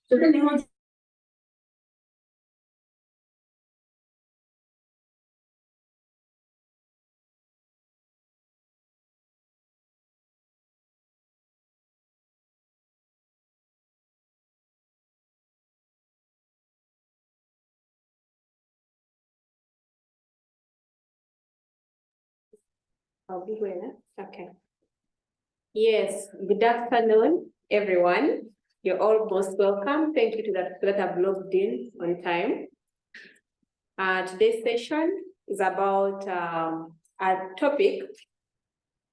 I'll be here. Okay. Yes, good afternoon, everyone. You're all most welcome. Thank you to that have logged in on time. Today's session is about a topic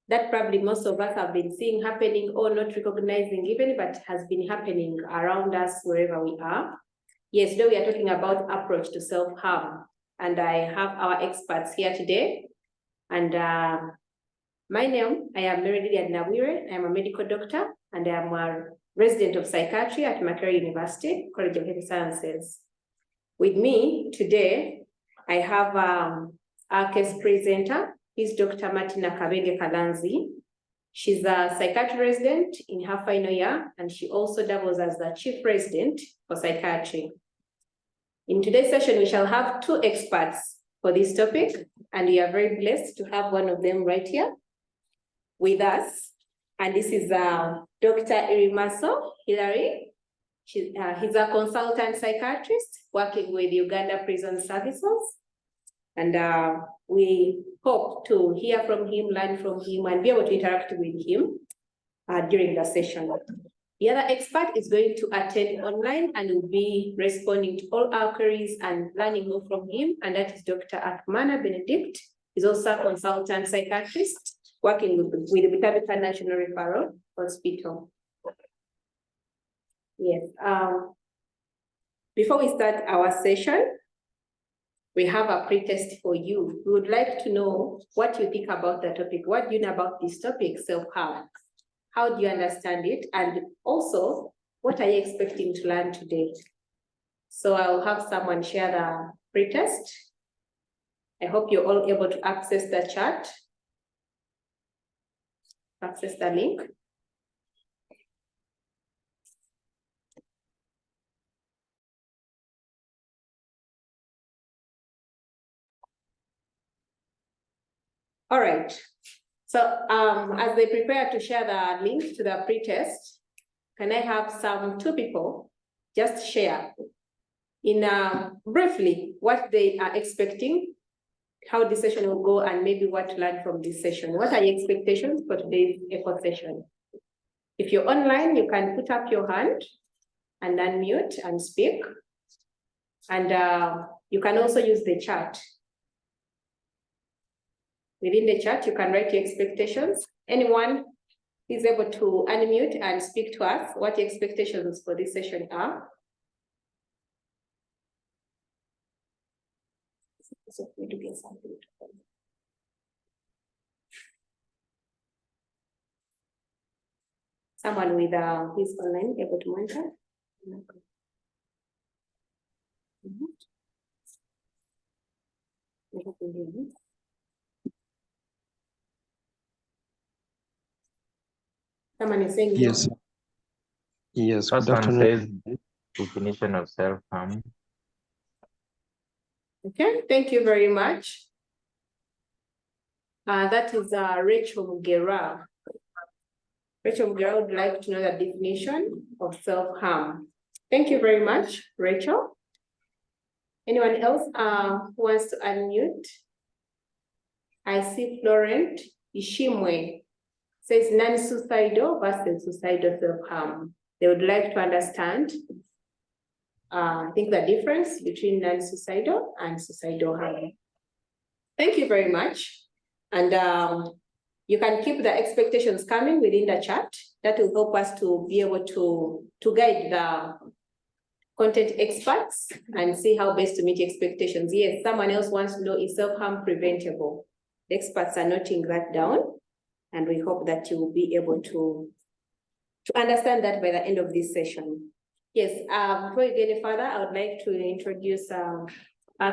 that probably most of us have been seeing happening or not recognizing even, but has been happening around us wherever we are. Yes, today we are talking about approach to self-harm. And I have our experts here today. And my name, I am Lilian Nabwire. I am a medical doctor and I am a resident of psychiatry at Makerere University, College of Health Sciences. With me today, I have our case presenter. He's Dr. Martina Kabenge Kalanzi. She's a psychiatry resident in her final year, and she also doubles as the chief resident for psychiatry. In today's session, we shall have two experts for this topic, and we are very blessed to have one of them right here with us. And this is Dr. Irimaso Hilary. He's a consultant psychiatrist working with Uganda Prison Services. And we hope to hear from him, learn from him, and be able to interact with him during the session. The other expert is going to attend online and will be responding to all our queries and learning more from him. And that is Dr. Akimana Benedict. He's also a consultant psychiatrist working with the Butabika National Referral Hospital. Yes. Before we start our session, we have a pre-test for you. We would like to know what you think about the topic. What do you know about this topic, self-harm? How do you understand it? And also, what are you expecting to learn today? So I'll have someone share the pre-test. I hope you're all able to access the chat. Access the link. All right. So as they prepare to share the link to the pre-test, can I have two people just share in briefly what they are expecting, how the session will go, and maybe what to learn from this session. What are your expectations for today's ECHO session? If you're online, you can put up your hand and unmute and speak. And you can also use the chat. Within the chat, you can write your expectations. Anyone is able to unmute and speak to us what your expectations for this session are. Someone with who is online able to monitor. Someone is saying yes. No. Yes. First one says definition of self-harm. Okay, thank you very much. That is Rachel Mugera. Rachel Mugera would like to know the definition of self-harm. Thank you very much, Rachel. Anyone else who wants to unmute? I see Florent Ishimwe says non-suicidal versus suicidal self-harm. They would like to understand, I think, the difference between non-suicidal and suicidal harm. Thank you very much. And you can keep the expectations coming within the chat. That will help us to be able to guide the content experts and see how best to meet expectations. Yes, someone else wants to know, is self-harm preventable? The experts are noting that down, and we hope that you will be able to understand that by the end of this session. Yes, before we get any further, I would like to introduce our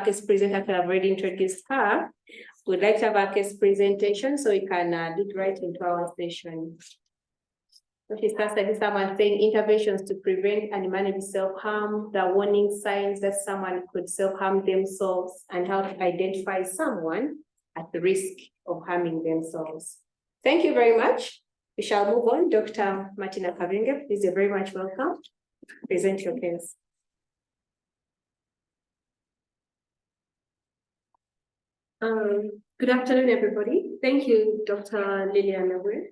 case presenter. I've already introduced her. We'd like to have our case presentation so we can dig right into our session. She starts like someone saying interventions to prevent and manage self-harm, the warning signs that someone could self-harm themselves, and how to identify someone at the risk of harming themselves. Thank you very much. We shall move on. Dr. Martina Kabenge, please, you're very much welcome. Present your case. Good afternoon, everybody. Thank you, Dr. Lilian Nabwire,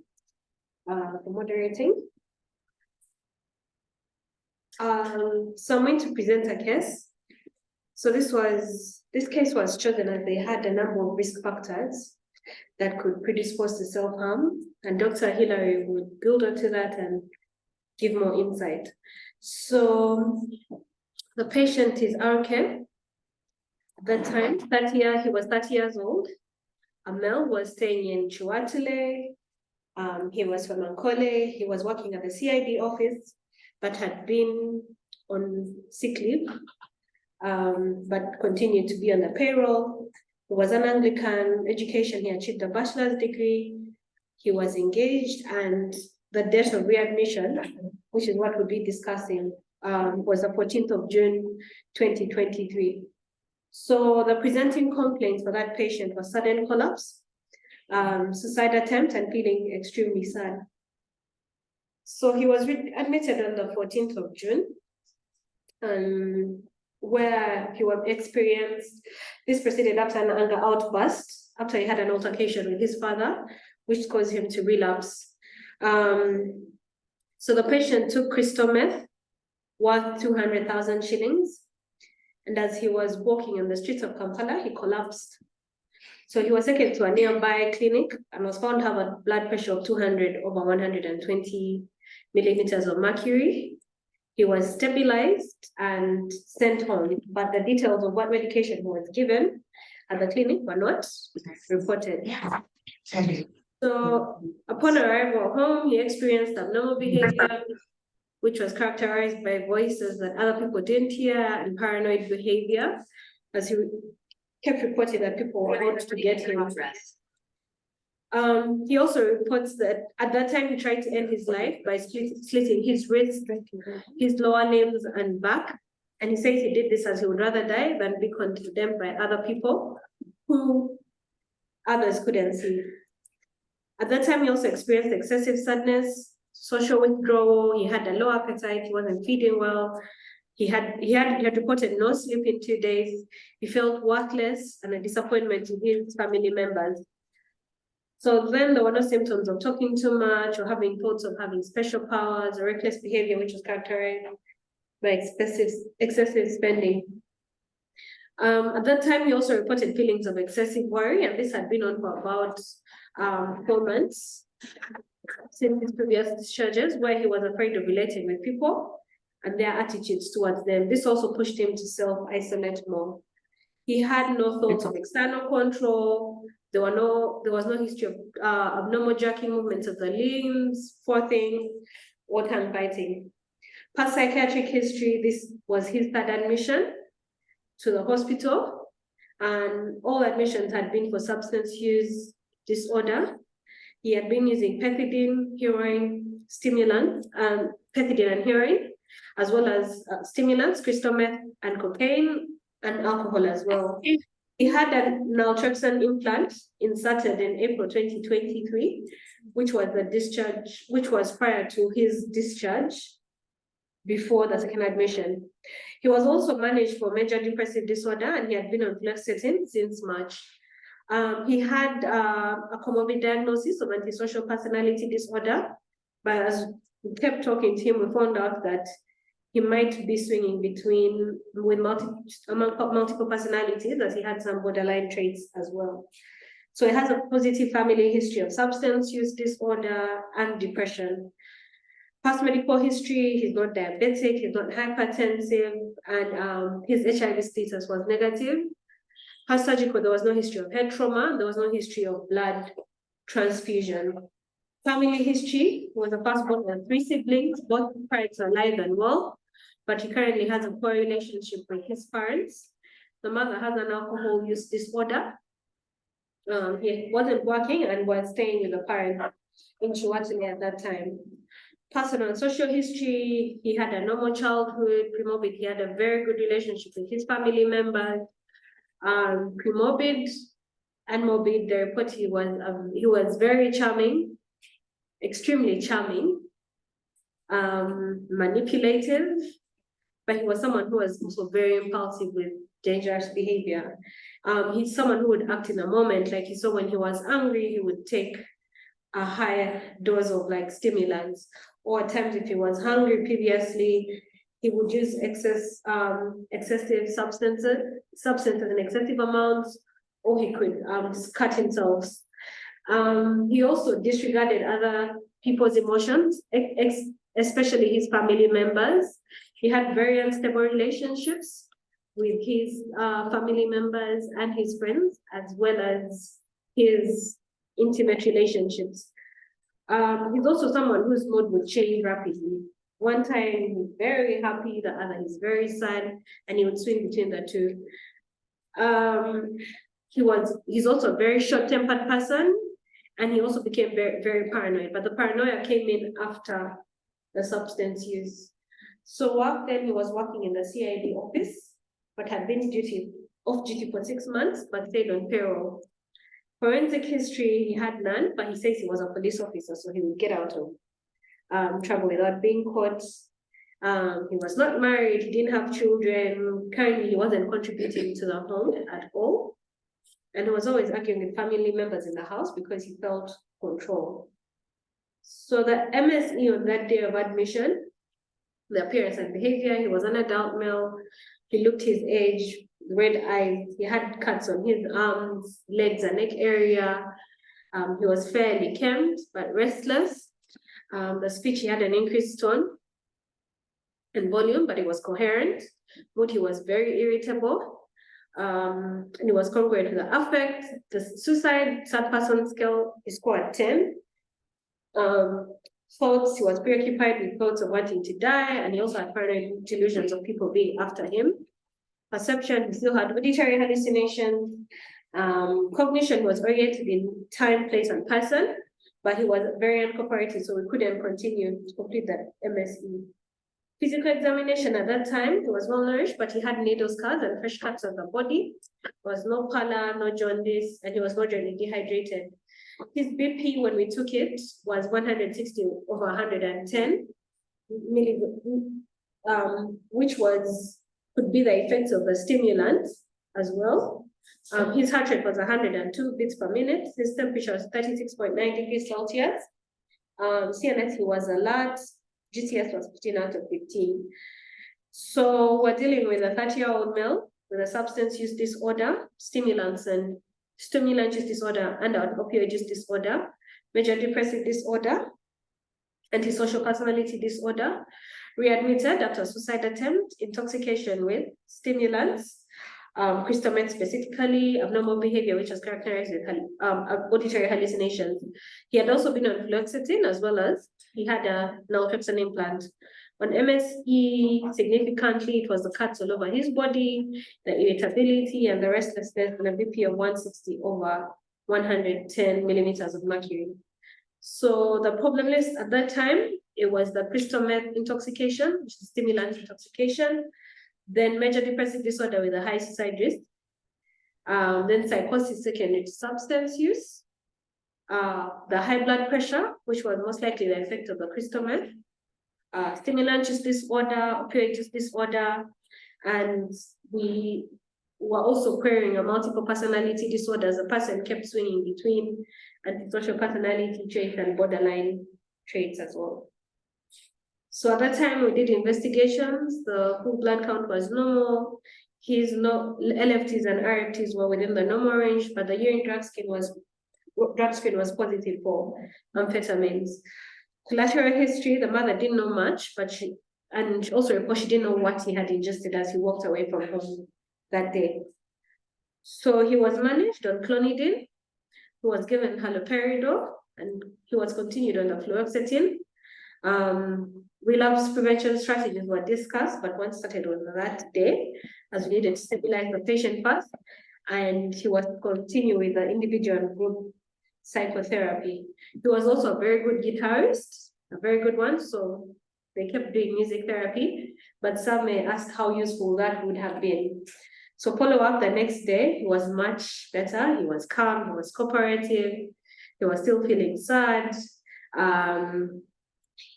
for moderating. So I'm going to present a case. So this case was chosen as they had a number of risk factors that could predispose to self-harm, and Dr. Hilary would build onto that and give more insight. So the patient is RK. At that time, he was 30 years old. A male was staying in Chiwatule. He was from Ankole. He was working at the CID office, but had been on sick leave, but continued to be on the payroll. He was an Anglican education. He achieved a bachelor's degree. He was engaged, and the date of readmission, which is what we'll be discussing, was the 14th of June, 2023. So the presenting complaints for that patient was sudden collapse, suicide attempt, and feeling extremely sad. So he was admitted on the 14th of June, where he was experienced, this proceeded after an anger outburst, after he had an altercation with his father, which caused him to relapse. So the patient took crystal meth worth 200,000 shillings. And as he was walking on the streets of Kampala, he collapsed. So he was taken to a nearby clinic and was found to have a blood pressure of 200/120 millimeters of mercury. He was stabilized and sent home, but the details of what medication he was given at the clinic were not reported. So upon arrival home, he experienced abnormal behavior, which was characterized by voices that other people didn't hear and paranoid behavior, as he kept reporting that people were out to get him. He also reports that at that time he tried to end his life by slitting his wrists, his lower limbs and back. And he says he did this as he would rather die than be condemned by other people who others couldn't see. At that time, he also experienced excessive sadness, social withdrawal. He had a low appetite. He wasn't feeding well. He had reported no sleep in 2 days. He felt worthless and a disappointment in his family members. So then there were no symptoms of talking too much or having thoughts of having special powers or reckless behavior, which was characterized by excessive spending. At that time, he also reported feelings of excessive worry, and this had been on for about 4 months since his previous discharges, where he was afraid of relating with people and their attitudes towards them. This also pushed him to self-isolate more. He had no thoughts of external control. There was no history of abnormal jerking movements of the limbs, forthing, or tongue biting. Past psychiatric history, this was his third admission to the hospital, and all admissions had been for substance use disorder. He had been using pethidine, heroin, stimulants, pethidine and heroin, as well as stimulants, crystal meth, and cocaine, and alcohol as well. He had an naltrexone implant inserted in April 2023, which was prior to his discharge before the second admission. He was also managed for major depressive disorder, and he had been on fluoxetine since March. He had a comorbid diagnosis of antisocial personality disorder, but as we kept talking to him, we found out that he might be swinging with multiple personalities, as he had some borderline traits as well. So he has a positive family history of substance use disorder and depression. Past medical history, he's not diabetic, he's not hypertensive, and his HIV status was negative. Past surgical, there was no history of head trauma, there was no history of blood transfusion. Family history, was a firstborn of 3 siblings, both parents are alive and well, but he currently has a poor relationship with his parents. The mother has an alcohol use disorder. He wasn't working and was staying with the parent in Chiwatule at that time. personal and social history, he had a normal childhood. Pre-morbid, he had a very good relationship with his family members. Pre-morbid and morbid, the report, he was very charming, extremely charming, manipulative, but he was someone who was also very impulsive with dangerous behavior. He's someone who would act in a moment, like you saw when he was angry, he would take a higher dose of like stimulants, or at times if he was hungry previously, he would use excessive substances in excessive amounts, or he could just cut himself. He also disregarded other people's emotions, especially his family members. He had very unstable relationships with his family members and his friends, as well as his intimate relationships. He's also someone whose mood would change rapidly. One time he's very happy, the other he's very sad, and he would swing between the two. He's also a very short-tempered person, and he also became very, very paranoid, but the paranoia came in after the substance use. So then he was working in the CID office, but had been off duty for 6 months, but stayed on payroll. Forensic history, he had none, but he says he was a police officer, so he would get out of trouble without being caught. He was not married, he didn't have children. Currently, he wasn't contributing to the home at all. And he was always arguing with family members in the house because he felt control. So the MSE on that day of admission, the appearance and behavior, he was an adult male. He looked his age, red eyes. He had cuts on his arms, legs, and neck area. He was fairly kempt, but restless. The speech, he had an increased tone and volume, but it was coherent. Mood, he was very irritable. And it was congruent with the affect. The suicide third person scale is scored 10. Thoughts, he was preoccupied with thoughts of wanting to die, and he also had paranoid delusions of people being after him. Perception, he still had auditory hallucinations. Cognition, was oriented in time, place, and person, but he was very uncooperative, so we couldn't continue to complete that MSE. Physical examination at that time, he was well nourished, but he had needle scars and fresh cuts on the body. There was no pallor, no jaundice, and he was moderately dehydrated. His BP when we took it was 160/110 milligrams, which could be the effects of the stimulant as well. His heart rate was 102 beats per minute. His temperature was 36.9 degrees Celsius. CNS, he was alert. GCS was 15 out of 15. So we're dealing with a 30-year-old male with a substance use disorder, stimulant use disorder, and an opioid use disorder, major depressive disorder, antisocial personality disorder, readmitted after suicide attempt, intoxication with stimulants, crystal meth specifically, abnormal behavior, which was characterized with auditory hallucinations. He had also been on fluoxetine, as well as he had a naltrexone implant. On MSE, significantly, it was the cuts all over his body, the irritability, and the restlessness, and a BP of 160/110 millimeters of mercury. So the problem list at that time, it was the crystal meth intoxication, which is stimulant intoxication, then major depressive disorder with a high suicide risk, then psychosis secondary to substance use, the high blood pressure, which was most likely the effect of the crystal meth, stimulant use disorder, opioid use disorder, and we were also querying a multiple personality disorder as a person kept swinging between antisocial personality traits and borderline traits as well. So at that time we did investigations, the full blood count was normal, his LFTs and RFTs were within the normal range, but the urine drug screen was positive for amphetamines. Collateral history, the mother didn't know much, but she also reported she didn't know what he had ingested as he walked away from home that day. So he was managed on clonidine, he was given haloperidol, and he was continued on the fluoxetine. Relapse prevention strategies were discussed, but one started on that day, as we needed to stabilize the patient first, and he was continued with the individual and group psychotherapy. He was also a very good guitarist, a very good one. So they kept doing music therapy, but some may ask how useful that would have been. So follow-up the next day, he was much better. He was calm, he was cooperative, he was still feeling sad.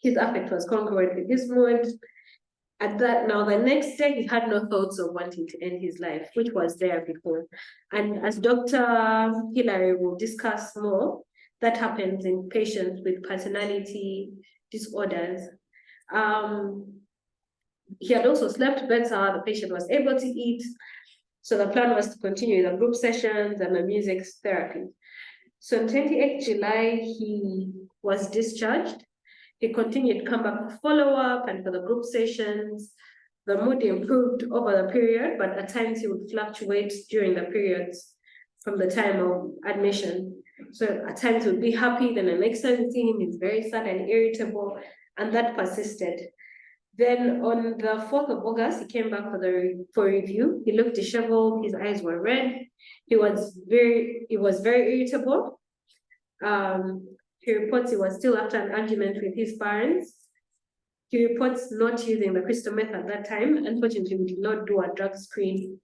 His affect was congruent with his mood. Now the next day, he had no thoughts of wanting to end his life, which was there before. And as Dr. Hilary will discuss more, that happens in patients with personality disorders. He had also slept better, the patient was able to eat. So the plan was to continue the group sessions and the music therapy. So on 28th July, he was discharged. He continued to come back for follow-up and for the group sessions. The mood improved over the period, but at times he would fluctuate during the periods from the time of admission. So at times he would be happy, then the next time you see him, he's very sad and irritable, and that persisted. Then on the 4th of August, he came back for review. He looked disheveled, his eyes were red. He was very irritable. He reports he was still after an argument with his parents. He reports not using the crystal meth at that time. Unfortunately, we did not do a drug screen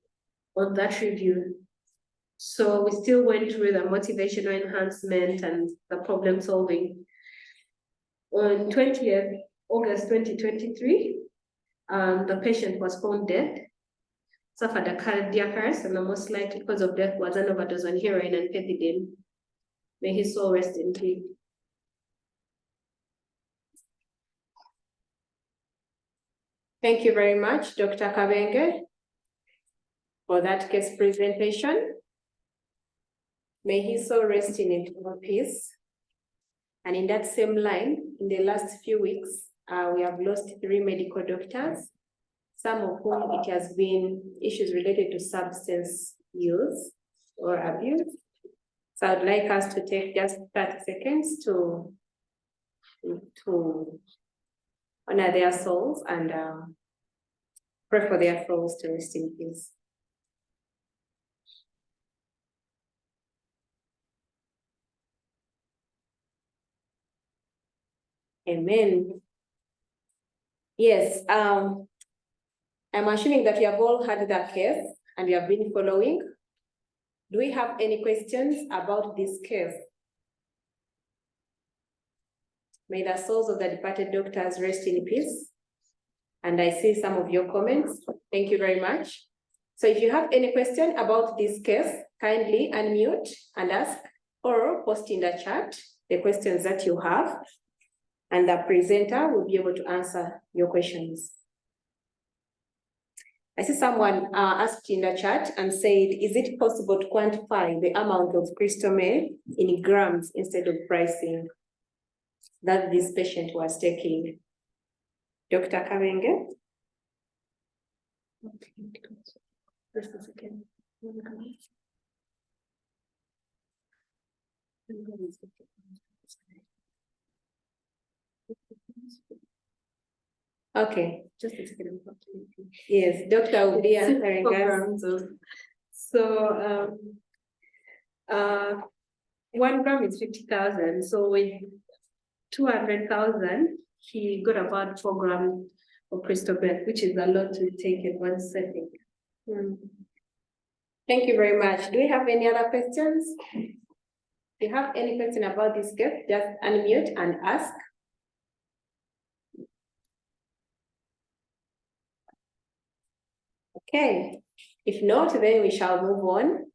on that review. So we still went through the motivational enhancement and the problem solving. On 20th August 2023, the patient was found dead, suffered a cardiac arrest, and the most likely cause of death was an overdose on heroin and pethidine. May his soul rest in peace. Thank you very much, Dr. Kabenge, for that case presentation. May his soul rest in eternal peace. And in that same line, in the last few weeks, we have lost 3 medical doctors, some of whom it has been issues related to substance use or abuse. So I'd like us to take just 30 seconds to honor their souls and pray for their souls to rest in peace. Amen. Yes, I'm assuming that you have all heard that case and you have been following. Do we have any questions about this case? May the souls of the departed doctors rest in peace. And I see some of your comments. Thank you very much. So if you have any question about this case, kindly unmute and ask or post in the chat the questions that you have, and the presenter will be able to answer your questions. I see someone asked in the chat and said, is it possible to quantify the amount of crystal meth in grams instead of pricing that this patient was taking? Dr. Kabenge? Just a second. Okay, just a second. Yes, Doctor will be answering us. So 1 gram is 50,000. So with 200,000, he got about 4 grams of crystal meth, which is a lot to take in one setting. Thank you very much. Do we have any other questions? If you have any question about this case, just unmute and ask. Okay, if not, then we shall move on.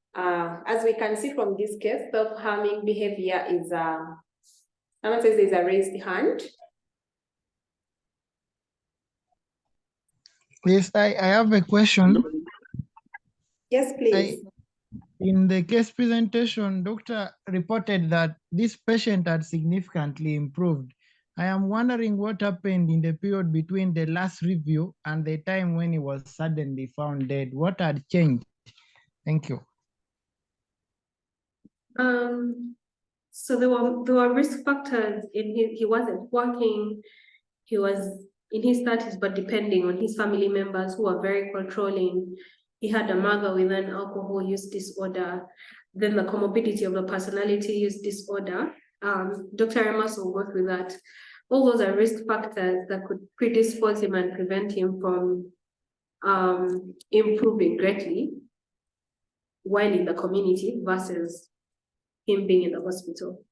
As we can see from this case, self-harming behavior is someone says there's a raised hand. Yes, I have a question. Yes, please. In the case presentation, doctor reported that this patient had significantly improved. I am wondering what happened in the period between the last review and the time when he was suddenly found dead. What had changed? Thank you. So there were risk factors in he wasn't working, he was in his 30s, but depending on his family members who were very controlling. He had a mother with an alcohol use disorder, then the comorbidity of the personality use disorder. Dr. Irimaso will go through that. all those are risk factors that could predispose him and prevent him from improving greatly while in the community versus him being in the hospital.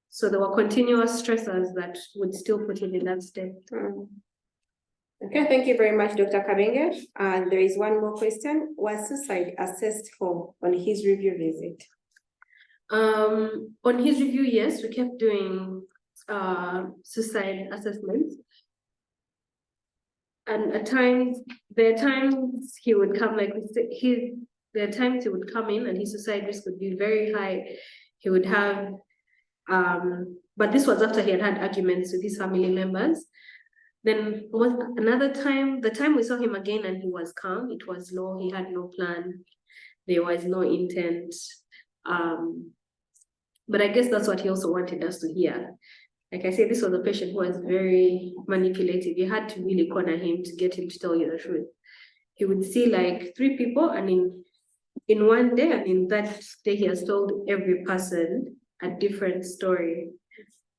So there were continuous stressors that would still put him in that state. Okay, thank you very much, Dr. Kabenge. And there is one more question. Was suicide assessed for on his review visit? On his review, yes, we kept doing suicide assessments. And at times, there are times he would come, like there are times he would come in and his suicide risk would be very high. He would have, but this was after he had had arguments with his family members. Then was another time, the time we saw him again and he was calm, it was low, he had no plan, there was no intent. But I guess that's what he also wanted us to hear. Like I said, this was a patient who was very manipulative. You had to really corner him to get him to tell you the truth. He would see like 3 people, and in one day, and in that day, he has told every person a different story.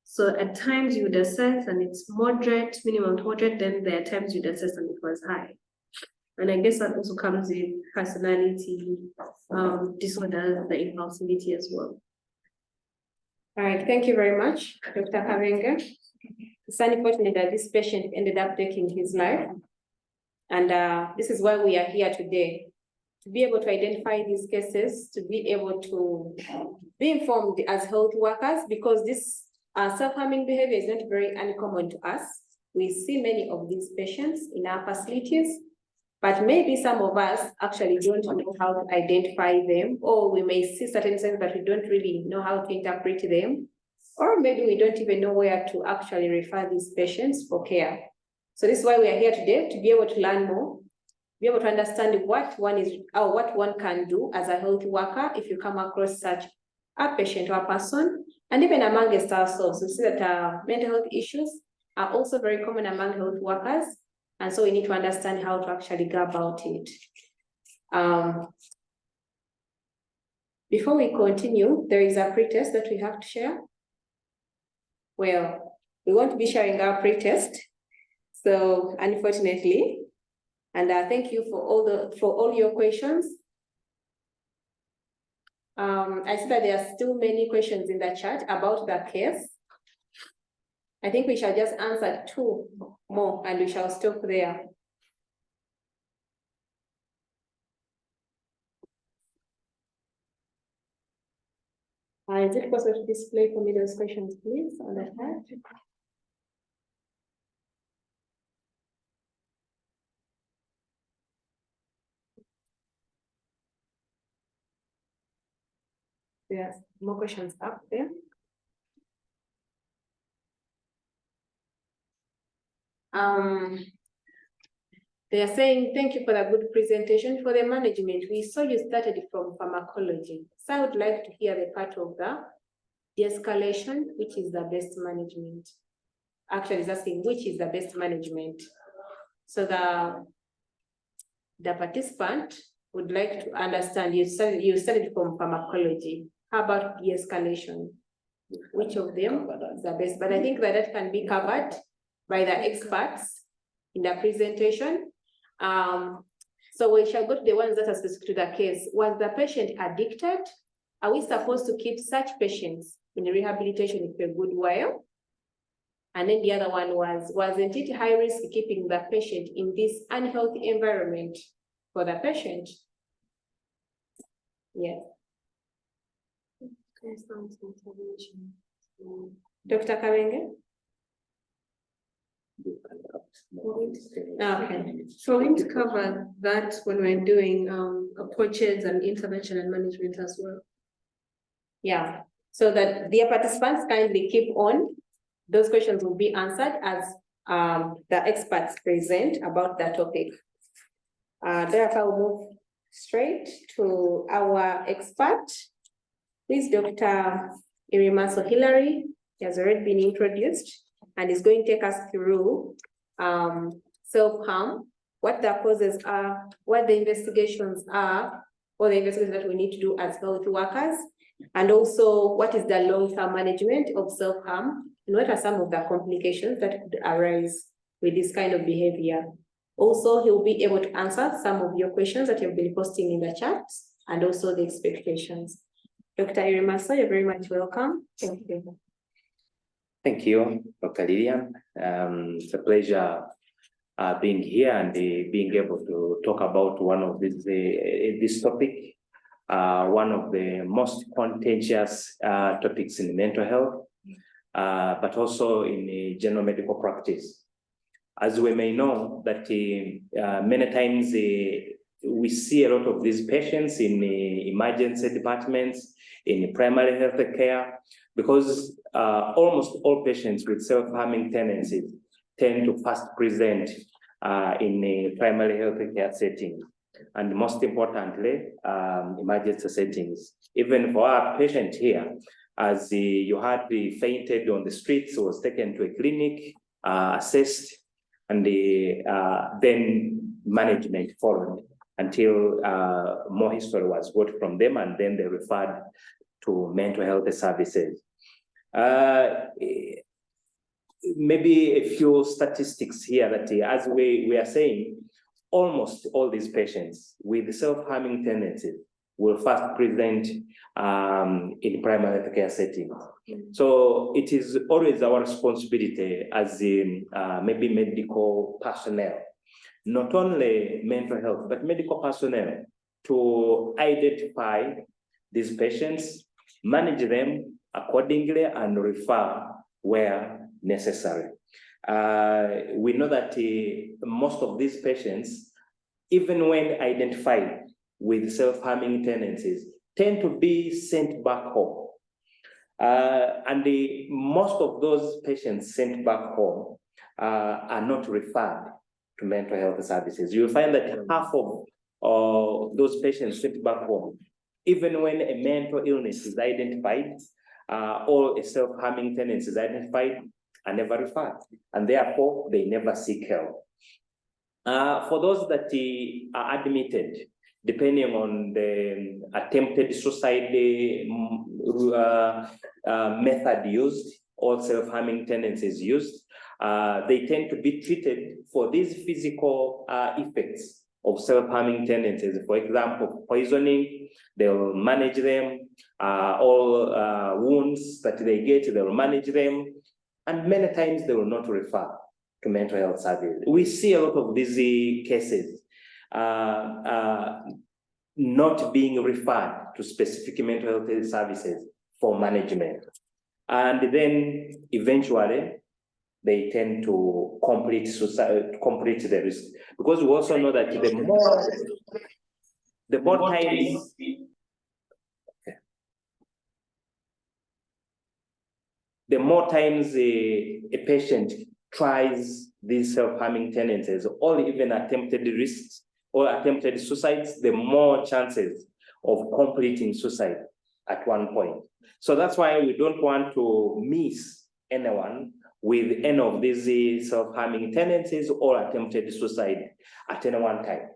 So at times you would assess and it's moderate, minimum moderate, then there are times you'd assess and it was high. And I guess that also comes with personality disorders, the impulsivity as well. All right, thank you very much, Dr. Kabenge. It's unfortunate that this patient ended up taking his life. And this is why we are here today, to be able to identify these cases, to be able to be informed as health workers, because this self-harming behavior is not very uncommon to us. We see many of these patients in our facilities, but maybe some of us actually don't know how to identify them, or we may see certain signs, but we don't really know how to interpret them, or maybe we don't even know where to actually refer these patients for care. So this is why we are here today, to be able to learn more, be able to understand what one is, or what one can do as a health worker if you come across such a patient or a person. And even amongst ourselves, we see that mental health issues are also very common among health workers. And so we need to understand how to actually go about it. Before we continue, there is a pretest that we have to share. Well, we won't be sharing our pretest. So unfortunately, and thank you for all your questions. I see that there are still many questions in the chat about the case. I think we shall just answer 2 more and we shall stop there. Is it possible to display for me those questions, please, on the chat? There's more questions up there. They are saying, thank you for the good presentation. For the management, we saw you started from pharmacology. So I would like to hear the part of the de-escalation, which is the best management. Actually, it's asking which is the best management. So the participant would like to understand, you studied from pharmacology. How about de-escalation? Which of them is the best? But I think that can be covered by the experts in the presentation. So we shall go to the ones that are specific to the case. Was the patient addicted? Are we supposed to keep such patients in rehabilitation for a good while? And then the other one was, wasn't it high risk keeping the patient in this unhealthy environment for the patient? Yes. Dr. Kabenge? Okay. So we're going to cover that when we're doing approaches and intervention and management as well. Yeah, so that the participants kindly keep on. Those questions will be answered as the experts present about the topic. Therefore, we'll move straight to our expert. Please, Dr. Irimaso Hilary. He has already been introduced and is going to take us through self-harm, what the causes are, what the investigations are, or the investigations that we need to do as health workers, and also what is the long-term management of self-harm and what are some of the complications that could arise with this kind of behavior. Also, he'll be able to answer some of your questions that you've been posting in the chat and also the expectations. Dr. Irimaso, you're very much welcome. Thank you. Thank you, Dr. Lilian. It's a pleasure being here and being able to talk about one of this topic, one of the most contentious topics in mental health, but also in general medical practice. As we may know that many times we see a lot of these patients in emergency departments, in primary health care, because almost all patients with self-harming tendencies tend to first present in a primary health care setting, and most importantly, emergency settings. Even for our patient here, as you had fainted on the streets, was taken to a clinic, assessed, and then management followed until more history was got from them, and then they referred to mental health services. Maybe a few statistics here that as we are saying, almost all these patients with self-harming tendencies will first present in primary health care settings. So it is always our responsibility as maybe medical personnel, not only mental health, but medical personnel, to identify these patients, manage them accordingly, and refer where necessary. We know that most of these patients, even when identified with self-harming tendencies, tend to be sent back home. And most of those patients sent back home are not referred to mental health services. You'll find that half of those patients sent back home, even when a mental illness is identified or a self-harming tendency is identified, are never referred, and therefore they never seek help. For those that are admitted, depending on the attempted suicide method used or self-harming tendencies used, they tend to be treated for these physical effects of self-harming tendencies. For example, poisoning, they'll manage them, all wounds that they get, they'll manage them, and many times they will not refer to mental health services. We see a lot of these cases not being referred to specific mental health services for management. And then eventually they tend to complete suicide, complete the risk. Because we also know that the more times the more times a patient tries these self-harming tendencies or even attempted risks or attempted suicides, the more chances of completing suicide at one point. So that's why we don't want to miss anyone with any of these self-harming tendencies or attempted suicide at any one time.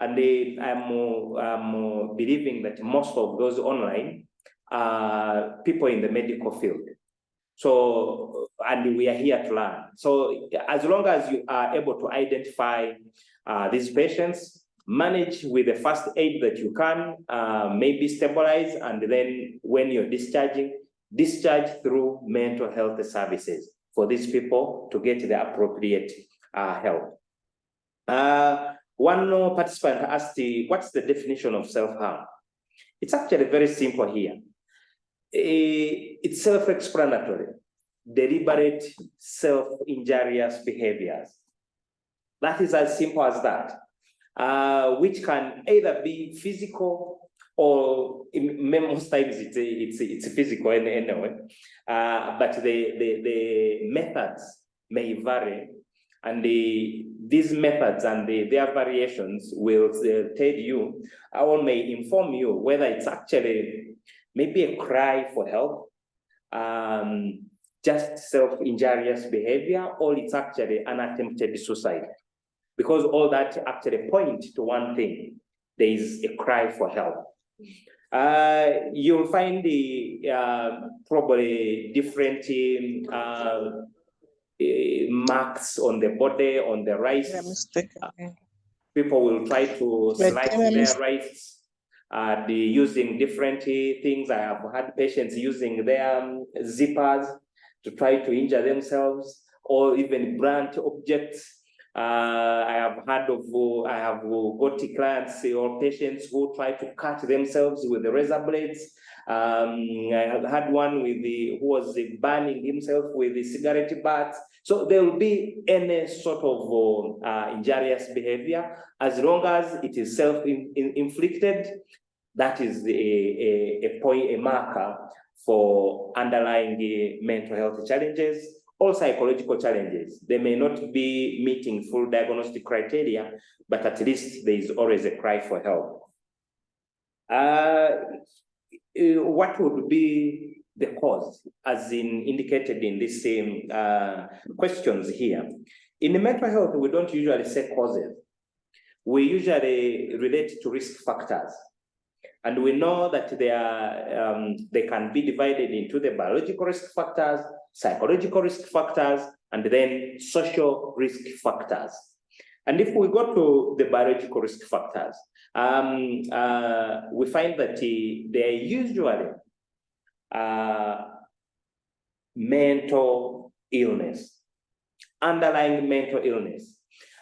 And I'm believing that most of those online are people in the medical field. So, and we are here to learn. So as long as you are able to identify these patients, manage with the first aid that you can, maybe stabilize, and then when you're discharging, discharge through mental health services for these people to get the appropriate help. One participant asked, what's the definition of self-harm? It's actually very simple here. It's self-explanatory, deliberate self-injurious behaviors. That is as simple as that, which can either be physical or most times it's physical anyway, but the methods may vary, and these methods and their variations will tell you or may inform you whether it's actually maybe a cry for help, just self-injurious behavior, or it's actually an attempted suicide. Because all that actually point to one thing: there is a cry for help. You'll find the probably different marks on the body, on the wrists. People will try to slice their wrists. Using different things. I have had patients using their zippers to try to injure themselves, or even blunt objects. I have got clients or patients who try to cut themselves with the razor blades. I have had one who was burning himself with the cigarette butts. So there will be any sort of injurious behavior, as long as it is self-inflicted. That is a marker for underlying mental health challenges or psychological challenges. They may not be meeting full diagnostic criteria, but at least there is always a cry for help. What would be the cause, as indicated in these same questions here? In the mental health, we don't usually say causes. We usually relate to risk factors. And we know that they can be divided into the biological risk factors, psychological risk factors, and then social risk factors. And if we go to the biological risk factors, we find that they are usually mental illness, underlying mental illness.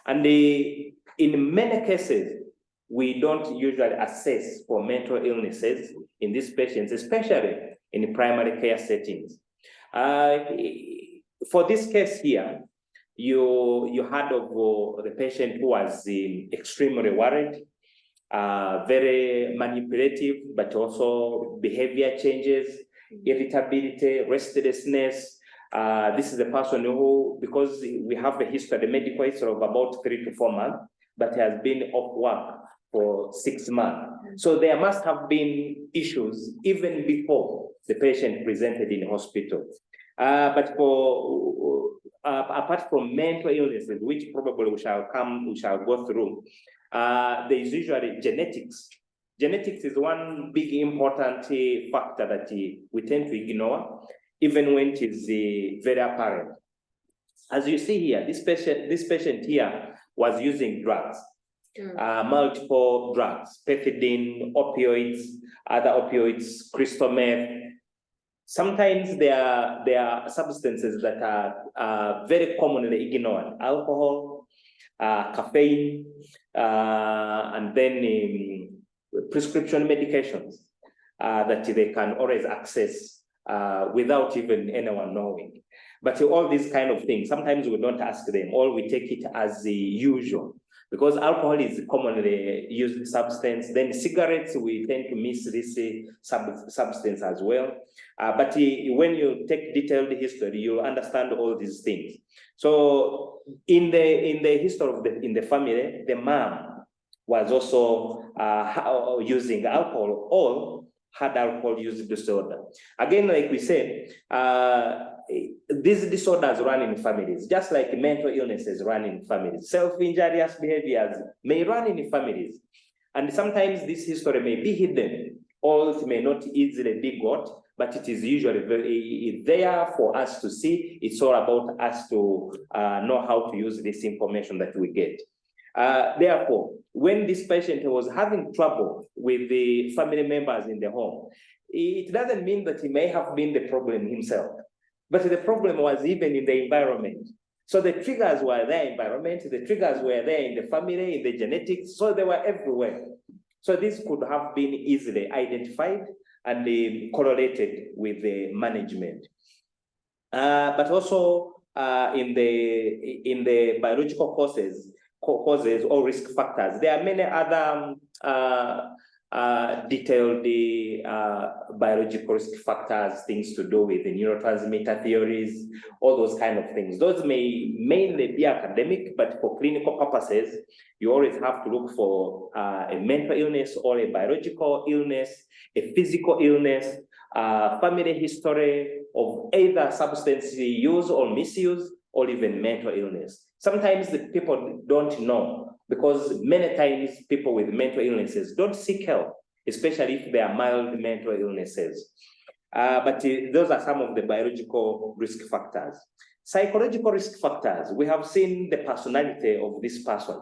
And in many cases, we don't usually assess for mental illnesses in these patients, especially in primary care settings. For this case here, you heard of the patient who was extremely worried, very manipulative, but also behavior changes, irritability, restlessness. This is a person who, because we have a history, a medical history of about 3 to 4 months, but has been off work for 6 months. So there must have been issues even before the patient presented in hospital. But for apart from mental illnesses, which probably we shall go through, there is usually genetics. Genetics is one big important factor that we tend to ignore, even when it is very apparent. As you see here, this patient here was using drugs. Multiple drugs, pethidine, opioids, other opioids, crystal meth. Sometimes there are substances that are very commonly ignored: alcohol, caffeine, and then prescription medications that they can always access without even anyone knowing. But all these kind of things, sometimes we don't ask them, or we take it as the usual. Because alcohol is a commonly used substance, then cigarettes, we tend to miss this substance as well. But when you take detailed history, you understand all these things. So in the history in the family, the mom was also using alcohol or had alcohol use disorder. Again, like we said, these disorders run in families, just like mental illnesses run in families. Self-injurious behaviors may run in families. And sometimes this history may be hidden, or it may not easily be got, but it is usually very there for us to see. It's all about us to know how to use this information that we get. Therefore, when this patient was having trouble with the family members in the home, it doesn't mean that he may have been the problem himself, but the problem was even in the environment. So the triggers were there in the environment, the triggers were there in the family, in the genetics, so they were everywhere. So this could have been easily identified and correlated with the management. But also in the biological causes or risk factors, there are many other detailed biological risk factors, things to do with the neurotransmitter theories, all those kind of things. Those may mainly be academic, but for clinical purposes, you always have to look for a mental illness or a biological illness, a physical illness, family history of either substance use or misuse, or even mental illness. Sometimes the people don't know, because many times people with mental illnesses don't seek help. especially if they are mild mental illnesses. But those are some of the biological risk factors. Psychological risk factors, we have seen the personality of this person,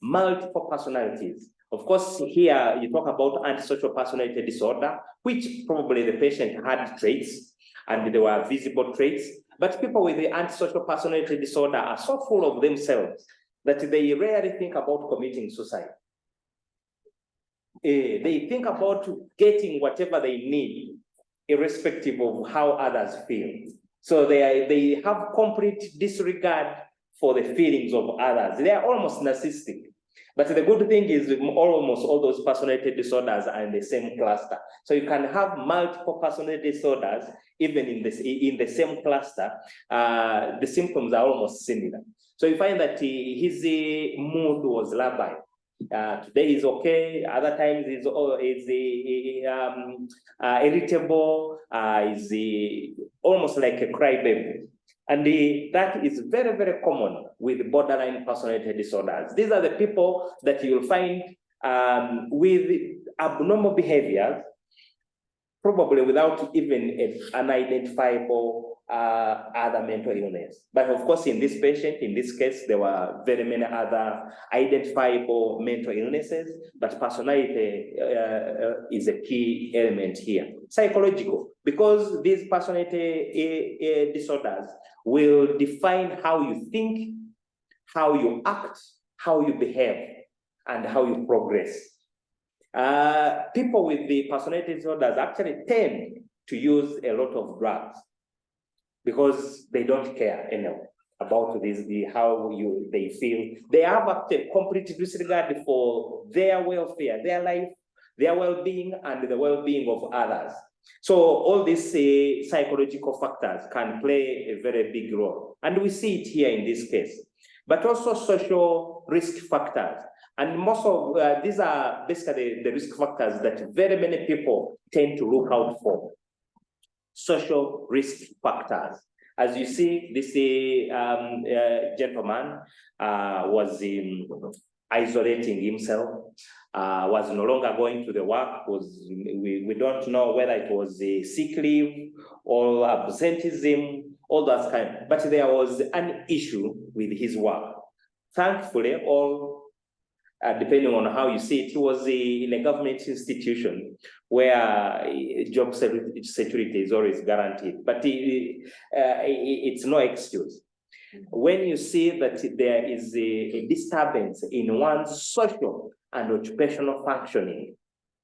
multiple personalities. Of course, here you talk about antisocial personality disorder, which probably the patient had traits and there were visible traits. But people with the antisocial personality disorder are so full of themselves that they rarely think about committing suicide. They think about getting whatever they need, irrespective of how others feel. So they have complete disregard for the feelings of others. They are almost narcissistic. But the good thing is almost all those personality disorders are in the same cluster. So you can have multiple personality disorders, even in the same cluster, the symptoms are almost similar. So you find that his mood was labile. Today is okay, other times is irritable, is almost like a crybaby. And that is very, very common with borderline personality disorders. These are the people that you'll find with abnormal behaviors, probably without even an identifiable other mental illness. But of course, in this patient, in this case, there were very many other identifiable mental illnesses, but personality is a key element here. Psychological, because these personality disorders will define how you think, how you act, how you behave, and how you progress. People with the personality disorders actually tend to use a lot of drugs because they don't care enough about how they feel. They have a complete disregard for their welfare, their life, their well-being, and the well-being of others. So all these psychological factors can play a very big role. And we see it here in this case. But also social risk factors. And most of these are basically the risk factors that very many people tend to look out for. Social risk factors. As you see, this gentleman was isolating himself, was no longer going to the work. We don't know whether it was a sick leave or absenteeism, all that kind. But there was an issue with his work. Thankfully, depending on how you see it, he was in a government institution where job security is always guaranteed, but it's no excuse. When you see that there is a disturbance in one's social and occupational functioning,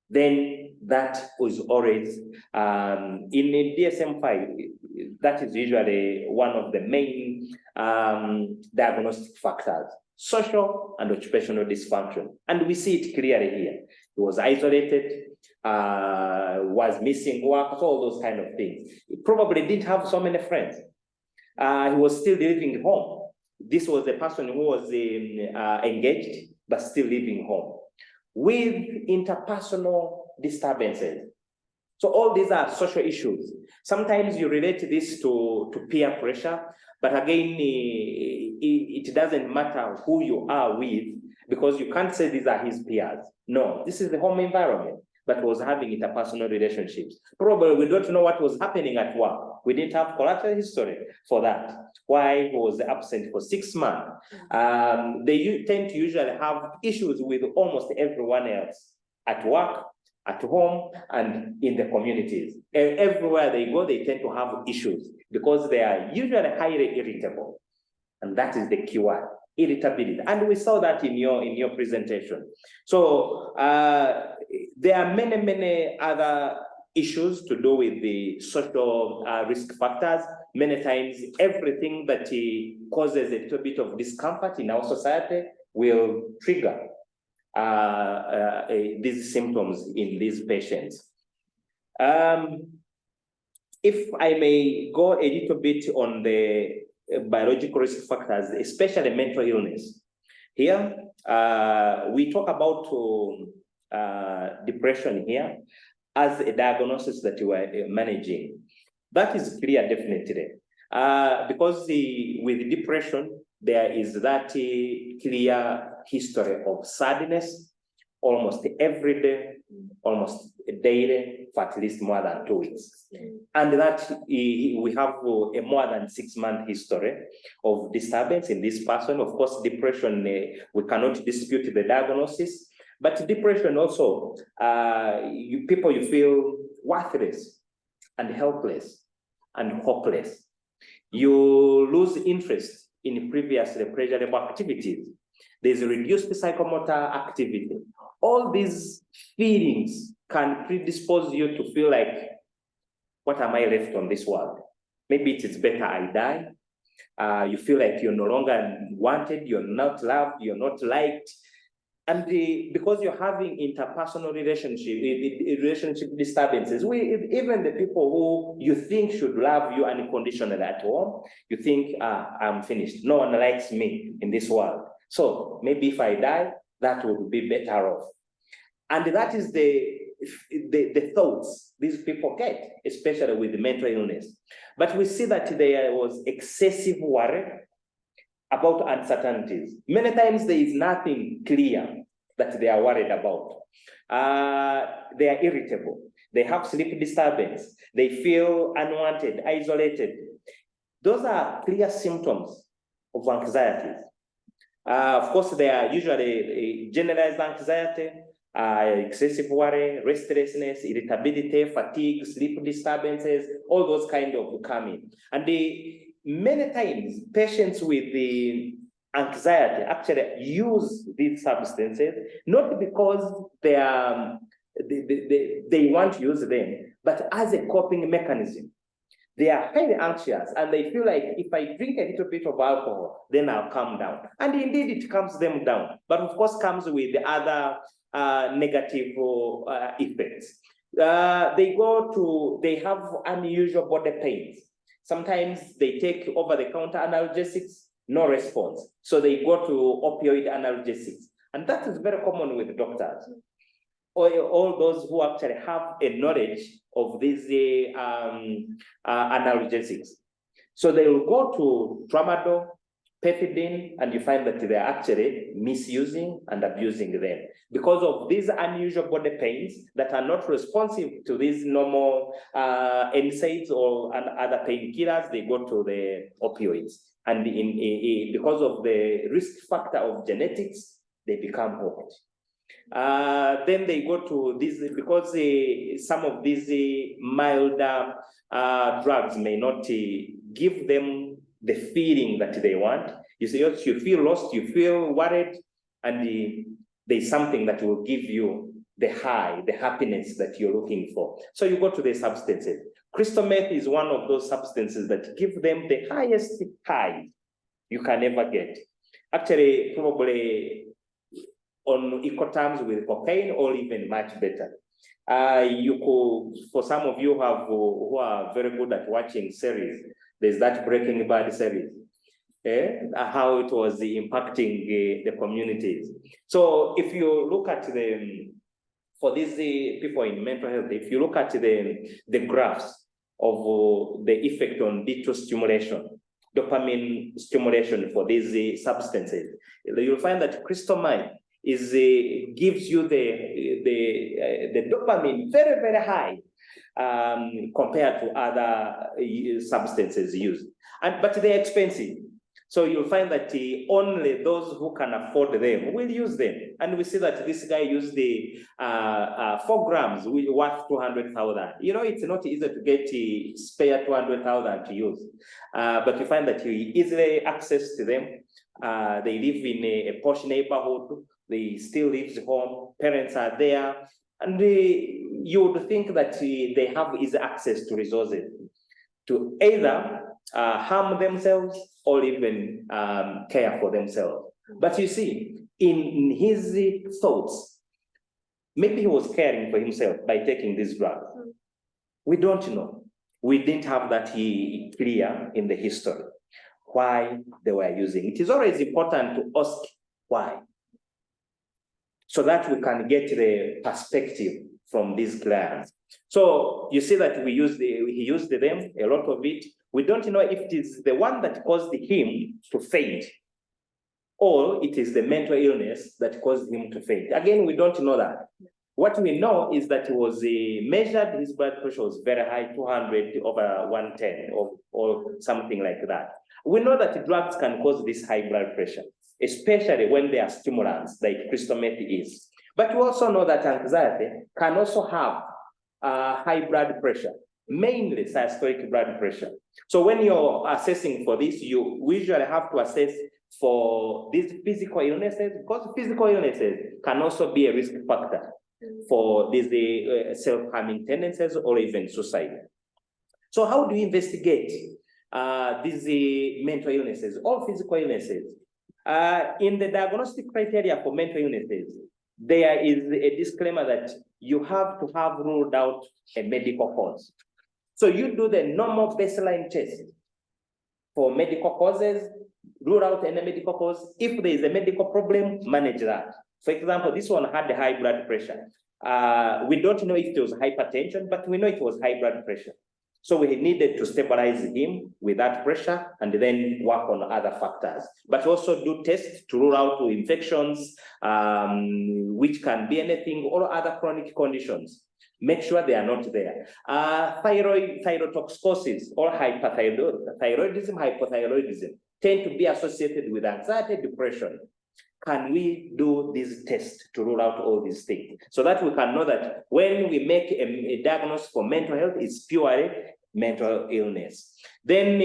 then that was always, in DSM-5, that is usually one of the main diagnostic factors. Social and occupational dysfunction. And we see it clearly here. He was isolated, was missing work, all those kind of things. He probably didn't have so many friends. He was still living home. This was a person who was engaged, but still living home with interpersonal disturbances. So all these are social issues. Sometimes you relate this to peer pressure, but again, it doesn't matter who you are with, because you can't say these are his peers. No, this is the home environment that was having interpersonal relationships. Probably we don't know what was happening at work. We didn't have collateral history for that. Why he was absent for 6 months. They tend to usually have issues with almost everyone else at work, at home, and in the communities. Everywhere they go, they tend to have issues because they are usually highly irritable. And that is the keyword, irritability. And we saw that in your presentation. So there are many other issues to do with the social risk factors. Many times, everything that causes a little bit of discomfort in our society will trigger these symptoms in these patients. If I may go a little bit on the biological risk factors, especially mental illness. Here, we talk about depression here as a diagnosis that you are managing. That is clear, definitely. Because with depression, there is that clear history of sadness, almost every day, almost daily for at least more than 2 weeks. And that we have a more than 6-month history of disturbance in this person. Of course, depression, we cannot dispute the diagnosis, but depression also, you feel worthless and helpless and hopeless. You lose interest in previously pleasurable activities. There's reduced psychomotor activity. All these feelings can predispose you to feel like, what am I left on this world? Maybe it is better I die. You feel like you're no longer wanted, you're not loved, you're not liked. And because you're having interpersonal relationship disturbances, even the people who you think should love you unconditionally at home, you think, I'm finished. No one likes me in this world. So maybe if I die, that would be better off. And that is the thoughts these people get, especially with mental illness. But we see that there was excessive worry about uncertainties. Many times there is nothing clear that they are worried about. They are irritable. They have sleep disturbance. They feel unwanted, isolated. Those are clear symptoms of anxieties. Of course, they are usually generalized anxiety, excessive worry, restlessness, irritability, fatigue, sleep disturbances, all those kind of coming. And many times patients with the anxiety actually use these substances, not because they want to use them, but as a coping mechanism. They are highly anxious and they feel like if I drink a little bit of alcohol, then I'll calm down. And indeed it calms them down, but of course comes with the other negative effects. They have unusual body pains. Sometimes they take over-the-counter analgesics, no response. So they go to opioid analgesics. And that is very common with doctors. All those who actually have a knowledge of these analgesics. So they will go to tramadol, pethidine, and you find that they're actually misusing and abusing them. Because of these unusual body pains that are not responsive to these normal NSAIDs or other painkillers, they go to the opioids. And because of the risk factor of genetics, they become hooked. Then they go to this, because some of these milder drugs may not give them the feeling that they want. You see, you feel lost, you feel worried, and there's something that will give you the high, the happiness that you're looking for. So you go to the substances. Crystal meth is one of those substances that give them the highest high you can ever get. Actually, probably on equal terms with cocaine or even much better. You could, for some of you who are very good at watching series, there's that Breaking Bad series, how it was impacting the communities. So if you look at for these people in mental health, if you look at the graphs of the effect on D2 stimulation, dopamine stimulation for these substances, you'll find that crystal meth gives you the dopamine very, very high compared to other substances used. But they're expensive. So you'll find that only those who can afford them will use them. And we see that this guy used the 4 grams worth 200,000. You know, it's not easy to get spare 200,000 to use. But you find that you easily access to them. They live in a posh neighborhood. They still live home. Parents are there. And you would think that they have easy access to resources to either harm themselves or even care for themselves. But you see, in his thoughts, maybe he was caring for himself by taking this drug. We don't know. We didn't have that clear in the history, why they were using. It is always important to ask why, so that we can get the perspective from these clients. So you see that he used them, a lot of it. We don't know if it is the one that caused him to faint or it is the mental illness that caused him to faint. Again, we don't know that. What we know is that he was measured, his blood pressure was very high, 200/110 or something like that. We know that drugs can cause this high blood pressure, especially when they are stimulants like crystal meth is. But we also know that anxiety can also have high blood pressure, mainly systolic blood pressure. So when you're assessing for this, you usually have to assess for these physical illnesses, because physical illnesses can also be a risk factor for these self-harming tendencies or even suicide. So how do we investigate these mental illnesses or physical illnesses? In the diagnostic criteria for mental illnesses, there is a disclaimer that you have to have ruled out a medical cause. So you do the normal baseline test for medical causes, rule out any medical cause. If there is a medical problem, manage that. For example, this one had a high blood pressure. We don't know if it was hypertension, but we know it was high blood pressure. So we needed to stabilize him with that pressure and then work on other factors. But also do tests to rule out infections, which can be anything, or other chronic conditions. Make sure they are not there. Thyrotoxicosis or hypothyroidism, hypothyroidism tend to be associated with anxiety, depression. Can we do this test to rule out all these things so that we can know that when we make a diagnosis for mental health, it's purely mental illness. Then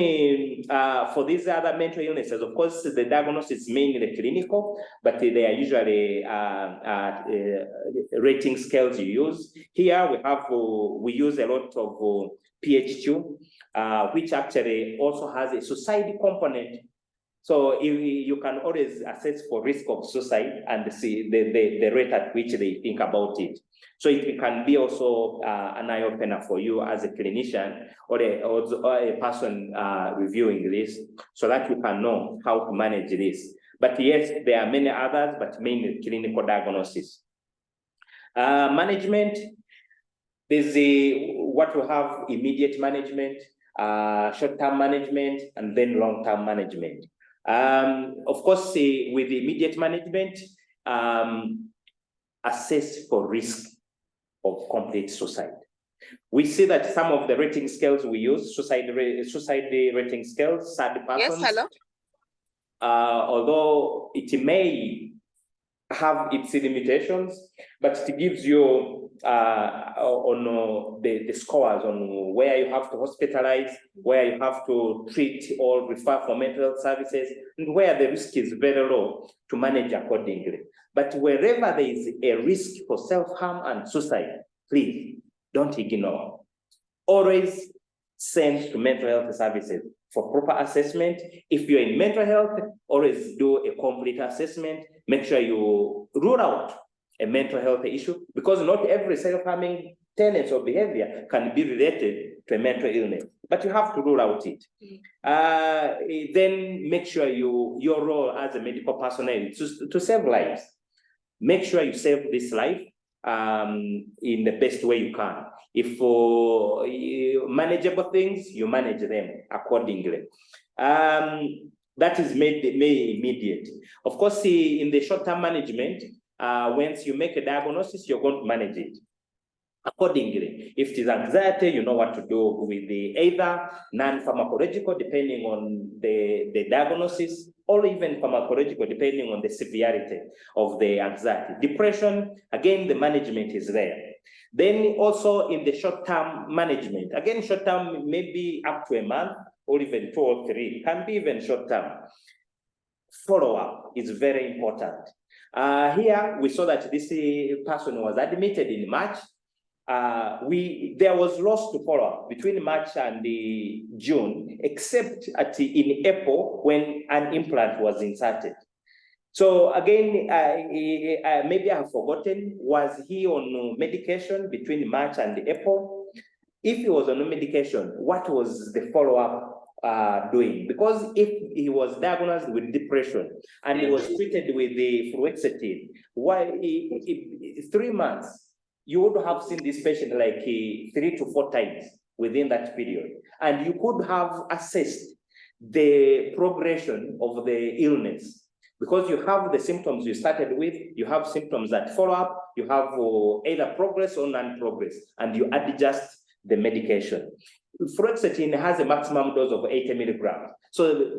for these other mental illnesses, of course, the diagnosis is mainly clinical, but they are usually rating scales you use. Here we use a lot of PH2, which actually also has a suicide component. So you can always assess for risk of suicide and see the rate at which they think about it. So it can be also an eye-opener for you as a clinician or a person reviewing this, so that you can know how to manage this. But yes, there are many others, but mainly clinical diagnosis. Management, there's what we have: immediate management, short-term management, and then long-term management. Of course, with the immediate management, assess for risk of complete suicide. We see that some of the rating scales we use, suicide rating scales, sad persons. Yes, hello. Although it may have its limitations, but it gives you on the scores on where you have to hospitalize, where you have to treat or refer for mental health services, and where the risk is very low to manage accordingly. But wherever there is a risk for self-harm and suicide, please don't ignore. Always send to mental health services for proper assessment. If you're in mental health, always do a complete assessment. Make sure you rule out a mental health issue, because not every self-harming tendency or behavior can be related to a mental illness, but you have to rule out it. Then make sure your role as a medical personnel is to save lives. Make sure you save this life in the best way you can. If for manageable things, you manage them accordingly. That is made immediate. Of course, in the short-term management, once you make a diagnosis, you're going to manage it accordingly. If it is anxiety, you know what to do with the either non-pharmacological, depending on the diagnosis, or even pharmacological, depending on the severity of the anxiety. Depression, again, the management is there. Then also in the short-term management, again, short-term maybe up to a month or even 2 or 3, can be even short-term. Follow-up is very important. Here, we saw that this person was admitted in March. There was loss to follow-up between March and June, except in April when an implant was inserted. So again, maybe I have forgotten, was he on medication between March and April? If he was on medication, what was the follow-up doing? Because if he was diagnosed with depression and he was treated with the fluoxetine, 3 months, you would have seen this patient like 3 to 4 times within that period. And you could have assessed the progression of the illness. Because you have the symptoms you started with, you have symptoms that follow up, you have either progress or non-progress, and you adjust the medication. Fluoxetine has a maximum dose of 80 milligrams. So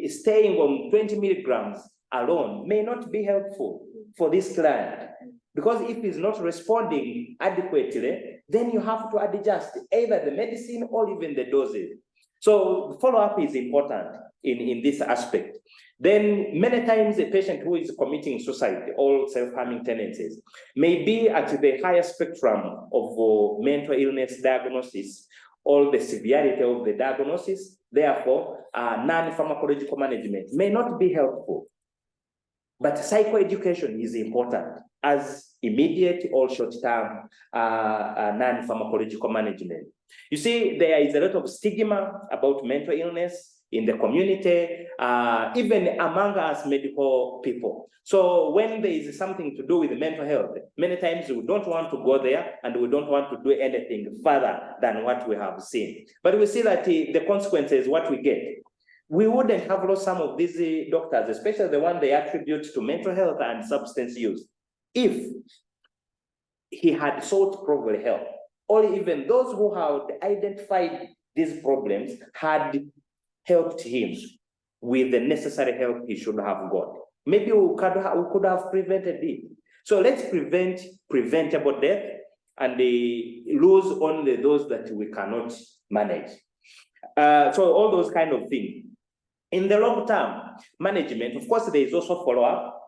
staying on 20 milligrams alone may not be helpful for this client. Because if he's not responding adequately, then you have to adjust either the medicine or even the dosage. So follow-up is important in this aspect. Then many times a patient who is committing suicide or self-harming tendencies may be at the higher spectrum of mental illness diagnosis or the severity of the diagnosis. Therefore, non-pharmacological management may not be helpful. But psychoeducation is important as immediate or short-term non-pharmacological management. You see, there is a lot of stigma about mental illness in the community, even among us medical people. So when there is something to do with mental health, many times we don't want to go there and we don't want to do anything further than what we have seen. But we see that the consequences, what we get. We wouldn't have lost some of these doctors, especially the one they attribute to mental health and substance use, if he had sought probably help, or even those who had identified these problems had helped him with the necessary help he should have got. Maybe we could have prevented it. So let's prevent preventable death and lose only those that we cannot manage. So all those kind of things. In the long-term management, of course, there is also follow-up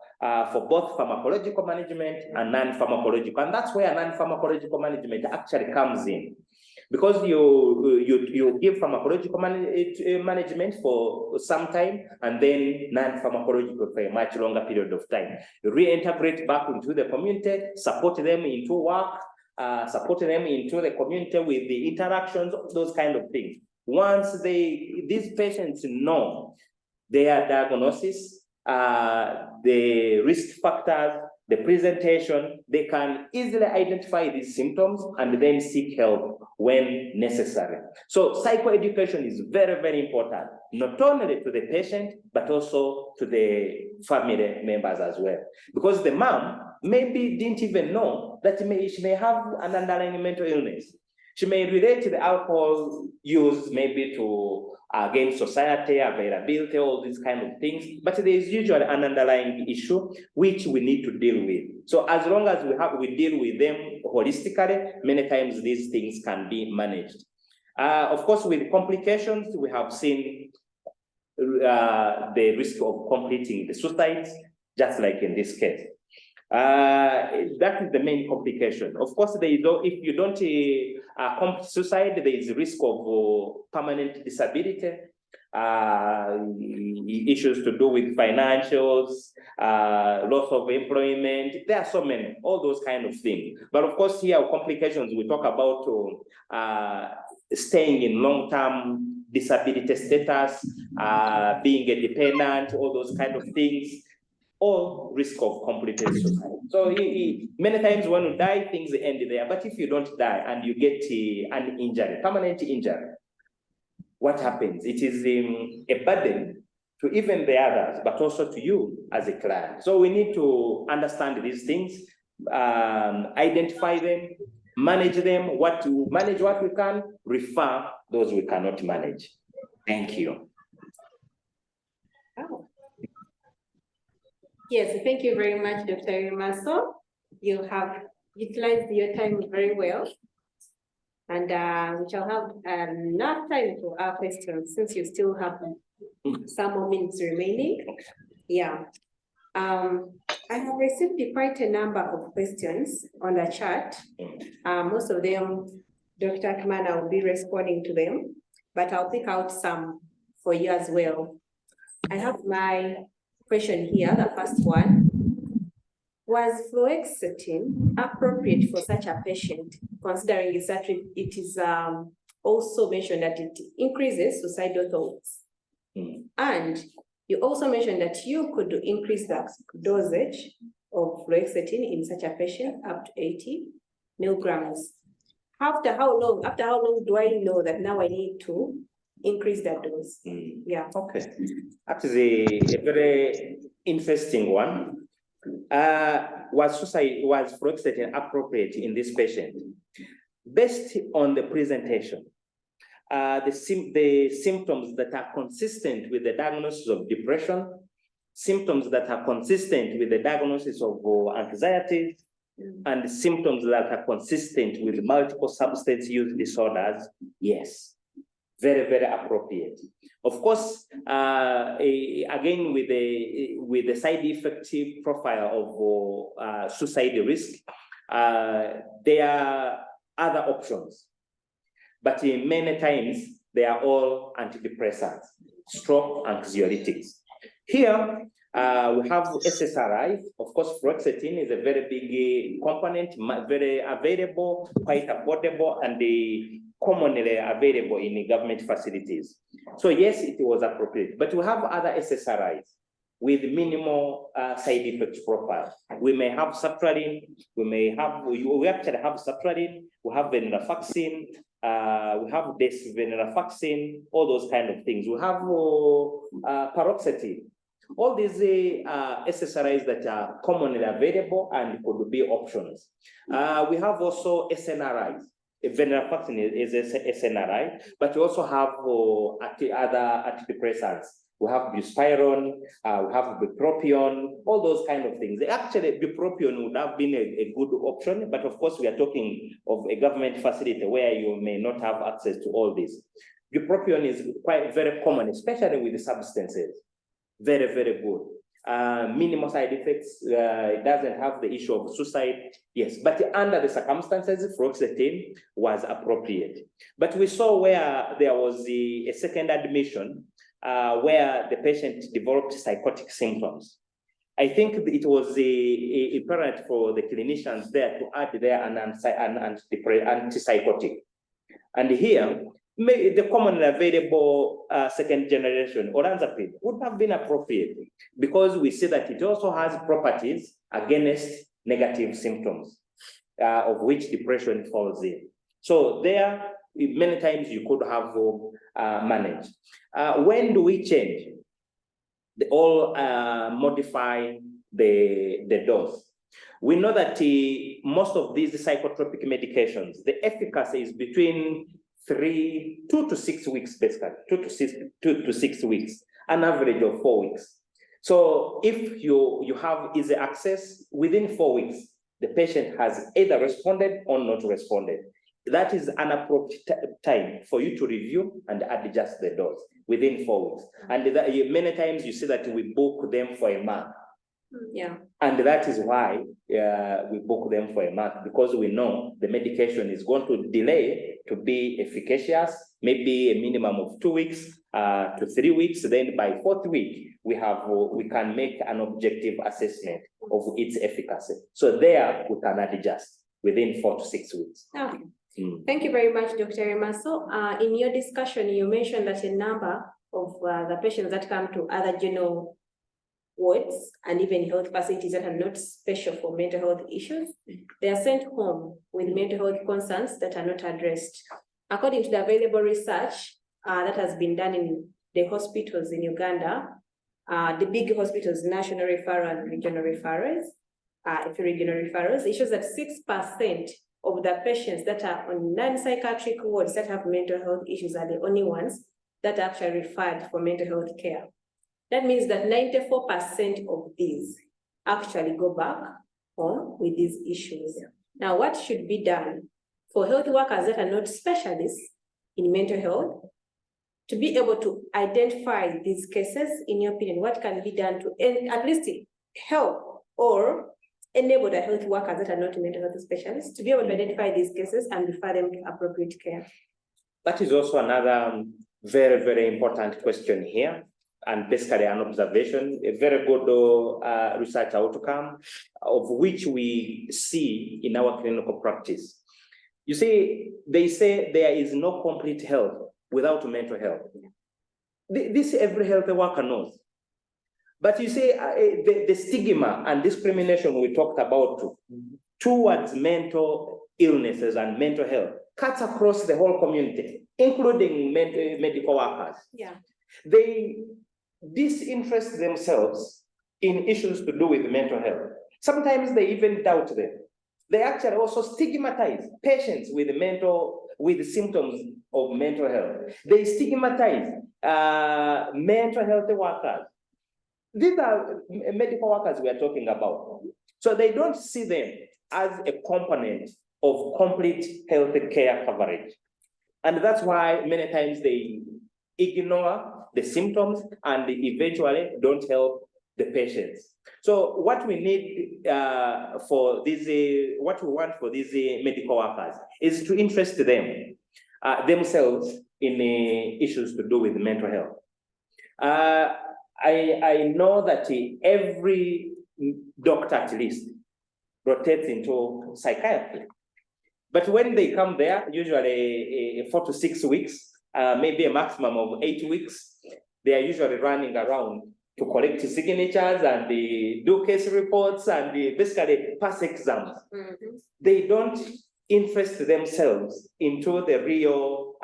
for both pharmacological management and non-pharmacological. And that's where non-pharmacological management actually comes in. Because you give pharmacological management for some time and then non-pharmacological for a much longer period of time. You reintegrate back into the community, support them into work, support them into the community with the interactions, those kind of things. Once these patients know their diagnosis, the risk factors, the presentation, they can easily identify these symptoms and then seek help when necessary. So psychoeducation is very, very important, not only to the patient, but also to the family members as well. Because the mom maybe didn't even know that she may have an underlying mental illness. She may relate to the alcohol use maybe to against society, availability, all these kind of things, but there is usually an underlying issue which we need to deal with. So as long as we deal with them holistically, many times these things can be managed. Of course, with complications, we have seen the risk of completing the suicides, just like in this case. That is the main complication. Of course, if you don't complete suicide, there is a risk of permanent disability, issues to do with financials, loss of employment. There are so many, all those kind of things. But of course, here complications, we talk about staying in long-term disability status, being a dependent, all those kind of things. Or risk of completed suicide. So many times when you die, things end there. But if you don't die and you get an injury, permanent injury, what happens? It is a burden to even the others, but also to you as a client. So we need to understand these things, identify them, manage them, what we can, refer those we cannot manage. Thank you. Oh. Yes, thank you very much, Dr. Irimaso. You have utilized your time very well. And we shall have enough time for our questions since you still have some more minutes remaining. Yeah. I have received quite a number of questions on the chat. Most of them, Dr. Akimana will be responding to them, but I'll pick out some for you as well. I have my question here, the first one. Was fluoxetine appropriate for such a patient, considering it is also mentioned that it increases suicidal thoughts? And you also mentioned that you could increase the dosage of fluoxetine in such a patient up to 80 milligrams. After how long do I know that now I need to increase that dose. Yeah. Okay, that is a very interesting one. Was fluoxetine appropriate in this patient? Based on the presentation, the symptoms that are consistent with the diagnosis of depression, symptoms that are consistent with the diagnosis of anxiety, and symptoms that are consistent with multiple substance use disorders, yes, very, very appropriate. Of course, again, with the side effective profile of suicide risk, there are other options, but many times they are all antidepressants, stroke anxiolytics. Here, we have SSRI. Of course, fluoxetine is a very big component, very available, quite affordable, and commonly available in government facilities. So yes, it was appropriate, but we have other SSRIs with minimal side effect profile. We may have sertraline, we actually have sertraline, we have venlafaxine, we have desvenlafaxine, all those kind of things. We have paroxetine. All these SSRIs that are commonly available and could be options. We have also SNRIs. Venlafaxine is SNRI, but we also have other antidepressants. We have buspirone, we have bupropion, all those kind of things. Actually, bupropion would have been a good option, but of course, we are talking of a government facility where you may not have access to all this. Bupropion is quite very common, especially with the substances. Very, very good. Minimal side effects. It doesn't have the issue of suicide. Yes, but under the circumstances, fluoxetine was appropriate. But we saw where there was a second admission where the patient developed psychotic symptoms. I think it was apparent for the clinicians there to add there an antipsychotic. And here, the commonly available second generation olanzapine would have been appropriate because we see that it also has properties against negative symptoms of which depression falls in. So there, many times you could have managed. When do we change? They all modify the dose. We know that most of these psychotropic medications, the efficacy is between 2 to 6 weeks, basically, 2 to 6 weeks, an average of 4 weeks. So if you have easy access, within 4 weeks, the patient has either responded or not responded. That is an appropriate time for you to review and adjust the dose within 4 weeks. And many times you see that we book them for a month. Yeah. And that is why we book them for a month, because we know the medication is going to delay to be efficacious, maybe a minimum of 2 weeks to 3 weeks. Then by 4th week, we can make an objective assessment of its efficacy. So there we can adjust within 4 to 6 weeks. Okay. Thank you very much, Dr. Irimaso. In your discussion, you mentioned that a number of the patients that come to other general wards and even health facilities that are not special for mental health issues, they are sent home with mental health concerns that are not addressed. According to the available research that has been done in the hospitals in Uganda, the big hospitals, national referral and regional referrals, it shows that 6% of the patients that are on non-psychiatric wards that have mental health issues are the only ones that are actually referred for mental health care. That means that 94% of these actually go back home with these issues. Now, what should be done for health workers that are not specialists in mental health to be able to identify these cases? In your opinion, what can be done to at least help or enable the health workers that are not mental health specialists to be able to identify these cases and refer them to appropriate care? That is also another very, very important question here, and basically an observation, a very good research outcome of which we see in our clinical practice. You see, they say there is no complete health without mental health. This every health worker knows. But you see, the stigma and discrimination we talked about towards mental illnesses and mental health cuts across the whole community, including medical workers. Yeah. They disinterest themselves in issues to do with mental health. Sometimes they even doubt them. They actually also stigmatize patients with symptoms of mental health. They stigmatize mental health workers. These are medical workers we are talking about. So they don't see them as a component of complete health care coverage. And that's why many times they ignore the symptoms and eventually don't help the patients. So what we need what we want for these medical workers is to interest them themselves in issues to do with mental health. I know that every doctor at least rotates into psychiatry. But when they come there, usually 4 to 6 weeks, maybe a maximum of 8 weeks, they are usually running around to collect signatures and they do case reports and they basically pass exams. Mm-hmm. They don't interest themselves into the real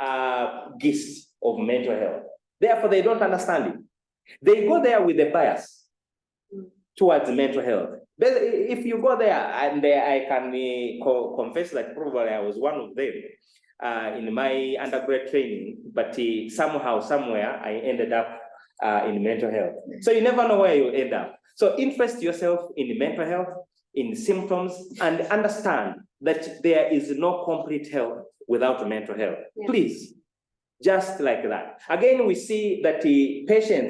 gist of mental health. Therefore, they don't understand it. They go there with a bias towards mental health. But if you go there, and I can confess that probably I was one of them in my undergrad training, but somehow, somewhere, I ended up in mental health. So you never know where you end up. So interest yourself in mental health, in symptoms, and understand that there is no complete health without mental health. Yeah. Please. Just like that. Again, we see that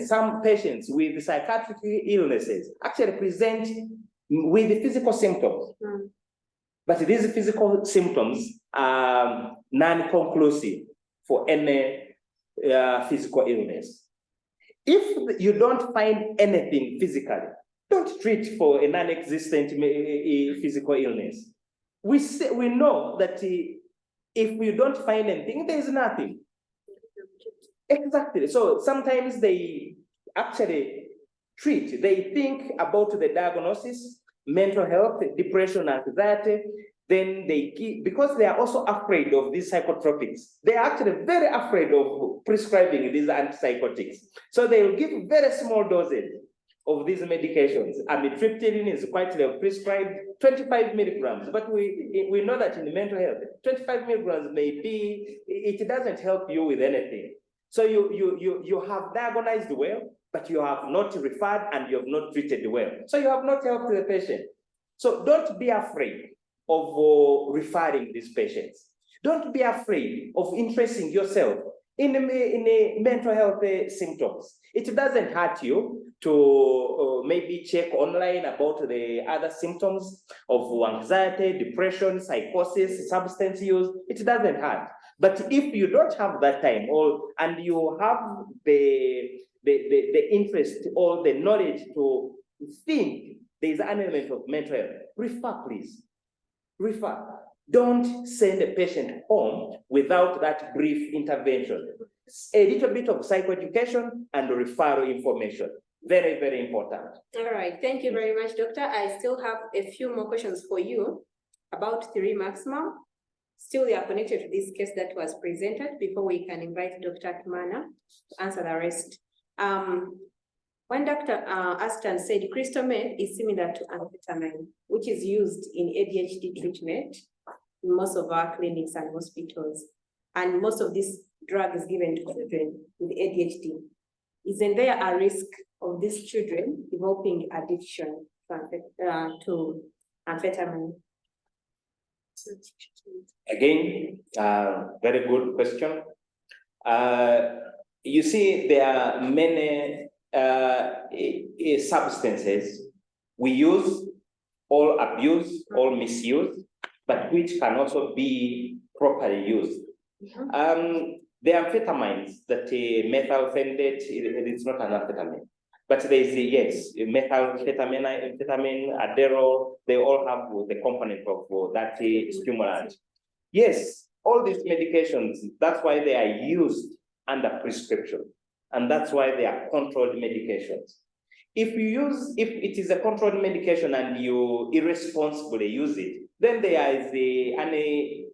some patients with psychiatric illnesses actually present with the physical symptoms. Mm. But these physical symptoms are non-conclusive for any physical illness. If you don't find anything physically, don't treat for a non-existent physical illness. We know that if you don't find anything, there is nothing. Exactly. So sometimes they actually treat, they think about the diagnosis, mental health, depression, anxiety, then they give, because they are also afraid of these psychotropics. They are actually very afraid of prescribing these antipsychotics. So they will give very small doses of these medications. Amitriptyline is quite prescribed, 25 milligrams, but we know that in mental health, 25 milligrams may be, it doesn't help you with anything. So you have diagnosed well, but you have not referred and you have not treated well. So you have not helped the patient. So don't be afraid of referring these patients. Don't be afraid of interesting yourself in mental health symptoms. It doesn't hurt you to maybe check online about the other symptoms of anxiety, depression, psychosis, substance use. It doesn't hurt. But if you don't have that time, and you have the interest or the knowledge to think there is an element of mental health, refer, please. Refer. Don't send a patient home without that brief intervention. A little bit of psychoeducation and referral information. Very, very important. All right. Thank you very much, Doctor. I still have a few more questions for you about 3 maximum. Still, they are connected to this case that was presented before we can invite Dr. Akimana to answer the rest. When Dr. Aston said crystal meth is similar to amphetamine, which is used in ADHD treatment in most of our clinics and hospitals. And most of this drug is given to children with ADHD. Isn't there a risk of these children developing addiction to amphetamine? Again, very good question. You see, there are many substances we use, or abuse, or misuse, but which can also be properly used. The amphetamines that methylphenidate, it's not an amphetamine, but there is yes, methamphetamine, Adderall, they all have the component of that stimulant. Yes, all these medications, that's why they are used under prescription, and that's why they are controlled medications. If it is a controlled medication and you irresponsibly use it, then there is an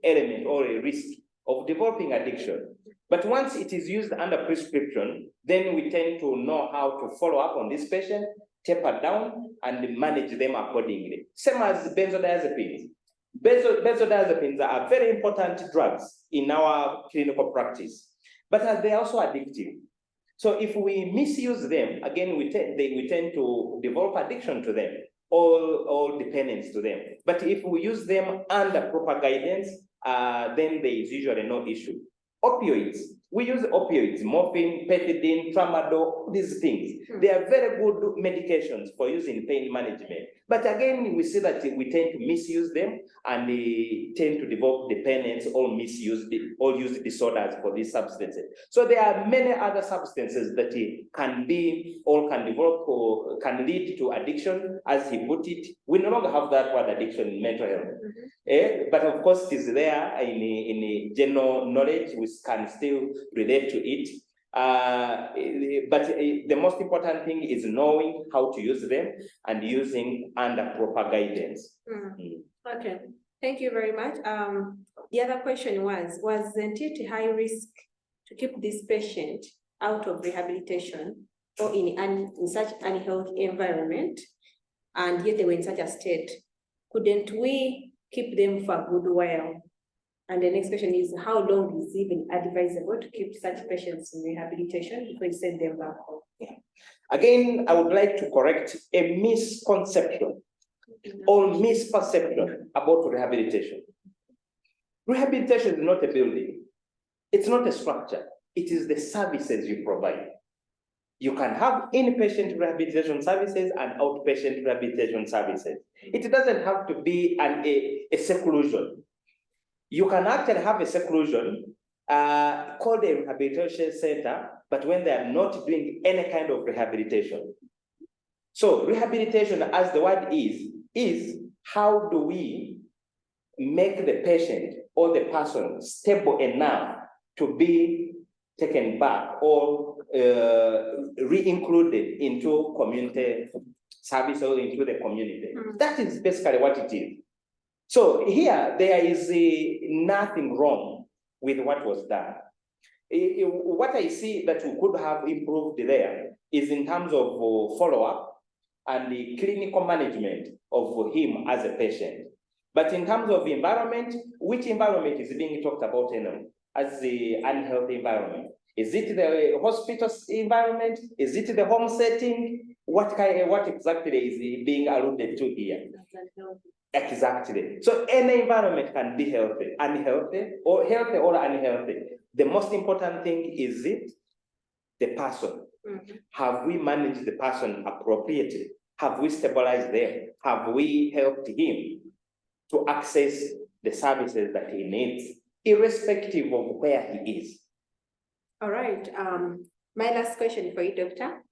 element or a risk of developing addiction. But once it is used under prescription, then we tend to know how to follow up on this patient, taper down, and manage them accordingly. Same as benzodiazepines. Benzodiazepines are very important drugs in our clinical practice, but they are also addictive. So if we misuse them, again, we tend to develop addiction to them, or dependence to them. But if we use them under proper guidance, then there is usually no issue. Opioids, we use opioids, morphine, pethidine, tramadol, these things. They are very good medications for using pain management. But again, we see that we tend to misuse them, and they tend to develop dependence or misuse or use disorders for these substances. So there are many other substances that can be or can develop or can lead to addiction, as he put it. We no longer have that word addiction in mental health. But of course, it is there in general knowledge. We can still relate to it. But the most important thing is knowing how to use them and using under proper guidance. Okay, thank you very much. The other question wasn't it high risk to keep this patient out of rehabilitation or in such unhealthy environment, and yet they were in such a state? Couldn't we keep them for a good while? And the next question is, how long is it even advisable to keep such patients in rehabilitation before you send them back home? Again, I would like to correct a misconception or misperception about rehabilitation. Rehabilitation is not a building. It's not a structure. It is the services you provide. You can have inpatient rehabilitation services and outpatient rehabilitation services. It doesn't have to be a seclusion. You can actually have a seclusion called a rehabilitation center, but when they are not doing any kind of rehabilitation. So rehabilitation, as the word is how do we make the patient or the person stable enough to be taken back or re-included into community service or into the community. That is basically what it is. So here, there is nothing wrong with what was done. What I see that we could have improved there is in terms of follow-up and the clinical management of him as a patient. But in terms of environment, which environment is being talked about as the unhealthy environment? Is it the hospital environment? Is it the home setting? What exactly is being alluded to here? Exactly. So any environment can be healthy or unhealthy. The most important thing is the person. Have we managed the person appropriately? Have we stabilized them? Have we helped him to access the services that he needs, irrespective of where he is? All right. My last question for you, Doctor.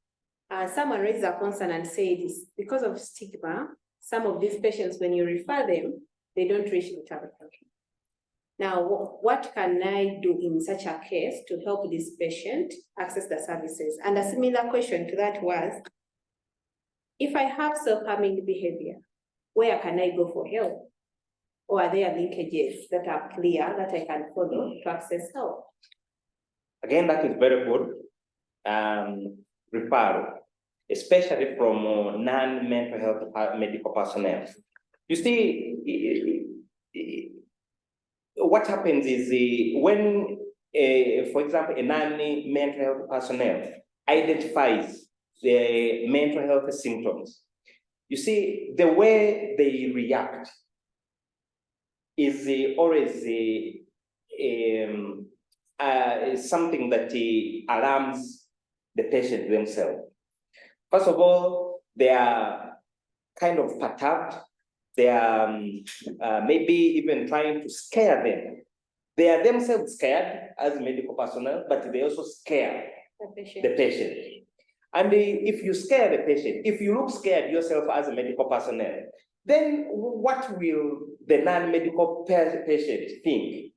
Someone raised a concern and said this because of stigma. Some of these patients, when you refer them, they don't reach the target. Now, what can I do in such a case to help this patient access the services? And a similar question to that was, if I have self-harming behavior, where can I go for help? Or are there linkages that are clear that I can follow to access help? Again, that is very good. Referral, especially from non-mental health medical personnel. You see, what happens is when, for example, a non-mental health personnel identifies the mental health symptoms, you see, the way they react is always something that alarms the patient themselves. First of all, they are kind of perturbed. They are maybe even trying to scare them. They are themselves scared as medical personnel, but they also scare the patient. And if you scare the patient, if you look scared yourself as a medical personnel, then what will the non-medical patient think?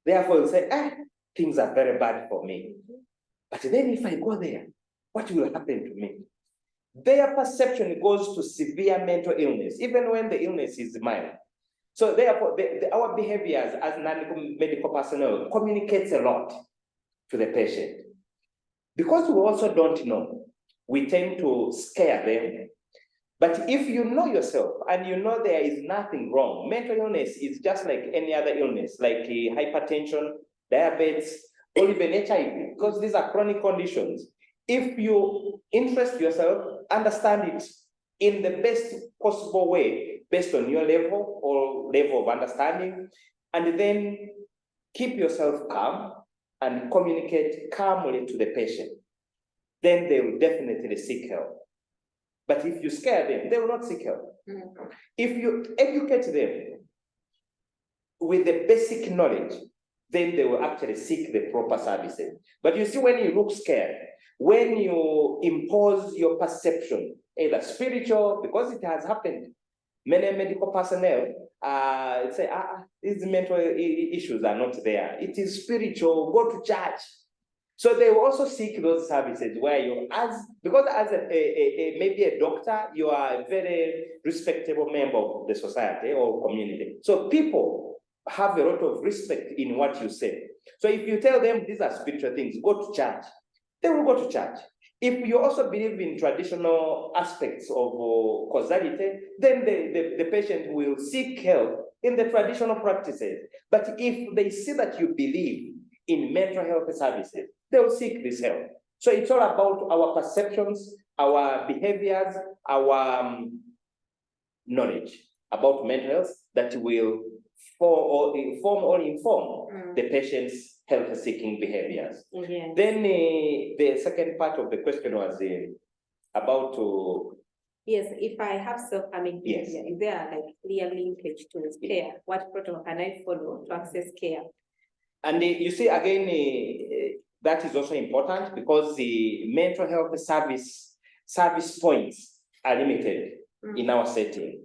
Therefore, you'll say, things are very bad for me. But then if I go there, what will happen to me? Their perception goes to severe mental illness, even when the illness is mild. So therefore, our behaviors as non-medical personnel communicates a lot to the patient. Because we also don't know, we tend to scare them. But if you know yourself and you know there is nothing wrong, mental illness is just like any other illness, like hypertension, diabetes, or even HIV, because these are chronic conditions. If you interest yourself, understand it in the best possible way, based on your level or level of understanding, and then keep yourself calm and communicate calmly to the patient, then they will definitely seek help. But if you scare them, they will not seek help. If you educate them with the basic knowledge, then they will actually seek the proper services. But you see, when you look scared, when you impose your perception, either spiritual, because it has happened, many medical personnel say, these mental issues are not there. It is spiritual, go to church. So they will also seek those services where you, because as maybe a doctor, you are a very respectable member of the society or community. So people have a lot of respect in what you say. So if you tell them these are spiritual things, go to church, they will go to church. If you also believe in traditional aspects of causality, then the patient will seek help in the traditional practices. But if they see that you believe in mental health services, they will seek this help. So it's all about our perceptions, our behaviors, our knowledge about mental health that will inform the patient's health-seeking behaviors. Yes. Then the second part of the question was about Yes, if I have self-harming Yes. behavior, is there like clear linkage to care? What protocol can I follow to access care? and you see again, that is also important because the mental health service points are limited in our setting.